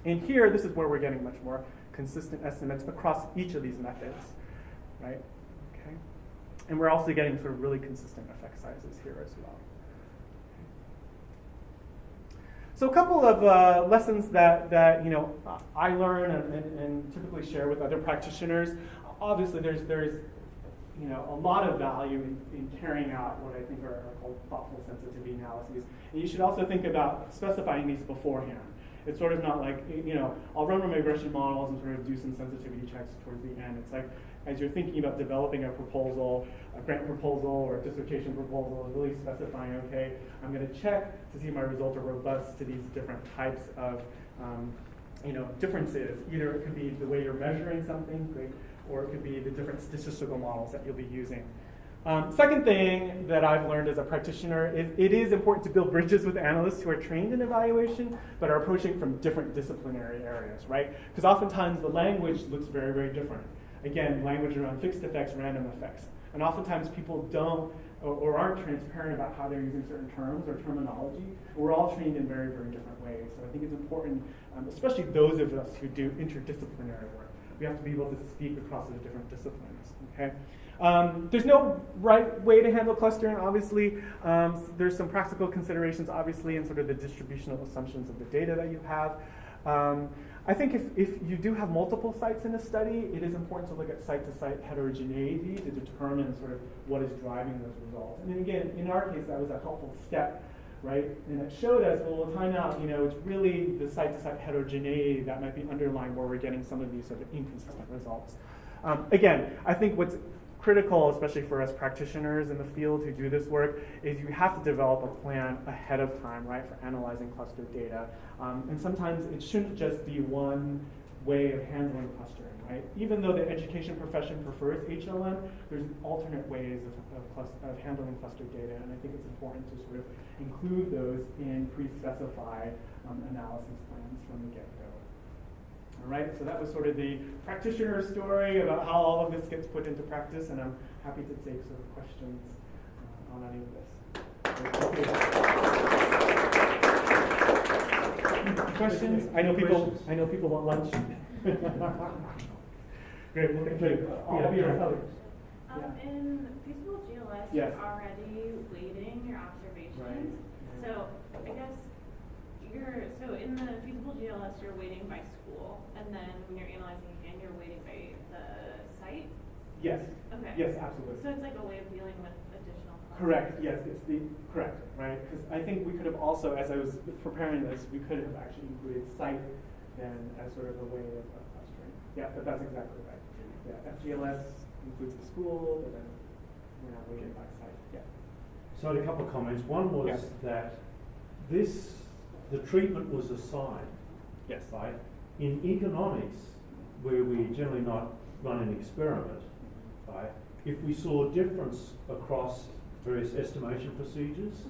And here, this is where we're getting much more consistent estimates across each of these methods, right? Okay, and we're also getting sort of really consistent effect sizes here as well. So a couple of lessons that I learn and typically share with other practitioners. Obviously, there's a lot of value in carrying out what I think are called thoughtful sensitivity analyses. And you should also think about specifying these beforehand. It's sort of not like, I'll run my regression models and sort of do some sensitivity checks towards the end. It's like, as you're thinking about developing a proposal, a grant proposal or a dissertation proposal, really specifying, okay, I'm going to check to see if my results are robust to these different types of differences. Either it could be the way you're measuring something, great, or it could be the different statistical models that you'll be using. Second thing that I've learned as a practitioner is it is important to build bridges with analysts who are trained in evaluation but are approaching from different disciplinary areas, right? Because oftentimes the language looks very, very different. Again, language around fixed effects, random effects. And oftentimes people don't or aren't transparent about how they're using certain terms or terminology. We're all trained in very, very different ways. So I think it's important, especially those of us who do interdisciplinary work, we have to be able to speak across those different disciplines, okay? There's no right way to handle clustering, obviously. There's some practical considerations, obviously, and sort of the distributional assumptions of the data that you have. I think if you do have multiple sites in a study, it is important to look at site-to-site heterogeneity to determine sort of what is driving those results. And then again, in our case, that was a helpful step, right? And it showed us, well, we'll find out, it's really the site-to-site heterogeneity that might be underlying where we're getting some of these sort of inconsistent results. Again, I think what's critical, especially for us practitioners in the field who do this work, is you have to develop a plan ahead of time, right, for analyzing cluster data. And sometimes it shouldn't just be one way of handling clustering, right? Even though the education profession prefers HLM, there's alternate ways of handling cluster data, and I think it's important to sort of include those in pre-specified analysis plans from the get-go. All right, so that was sort of the practitioner story about how all of this gets put into practice, and I'm happy to take sort of questions on any of this. Questions? I know people want lunch. Great, well, thank you. I'll be around. In feasible GLS, Yes. you're already weighting your observations. Right. So I guess so in the feasible GLS, you're weighting by school, and then when you're analyzing again, you're weighting by the site? Yes. Okay. Yes, absolutely. So it's like a way of dealing with additional costs. Correct, yes, it's correct, right? Because I think we could have also, as I was preparing this, we could have actually included site then as sort of a way of clustering. Yeah, but that's exactly right. Yeah, FGLS includes the school, but then we're not weighted by site. Yeah. So I had a couple of comments. One was that the treatment was assigned. Yes. Right? In economics, where we generally not run an experiment, right? If we saw a difference across various estimation procedures,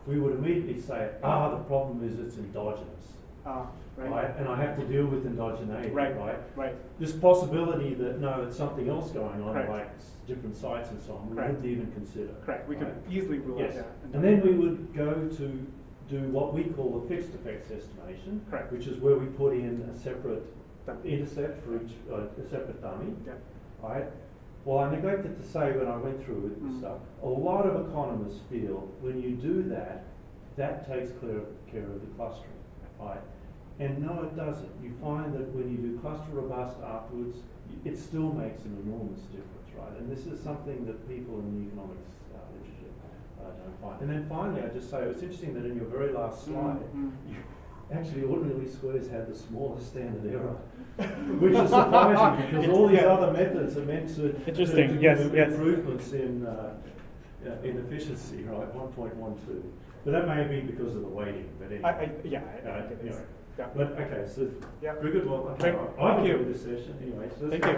we would immediately say, the problem is it's endogenous. Right? And I have to deal with endogeneity, right? This possibility that, no, it's something else going on, like different sites and so on, we wouldn't even consider. Correct, we could easily rule out that. And then we would go to do what we call a fixed effects estimation, which is where we put in a separate intercept for each, a separate dummy, right? Well, I neglected to say when I went through it and stuff, a lot of economists feel when you do that, that takes care of the clustering, right? And no, it doesn't. You find that when you do cluster robust afterwards, it still makes an enormous difference, right? And this is something that people in the economics literature don't find. And then finally, I just say, it's interesting that in your very last slide, you actually ordinary least squares had the smallest standard error, which is surprising because all these other methods are meant to do improvements in efficiency, right? 1.12. But that may be because of the weighting. But anyway, anyway. But okay, so very good. Well, okay, I've enjoyed this session anyway. So Thank you.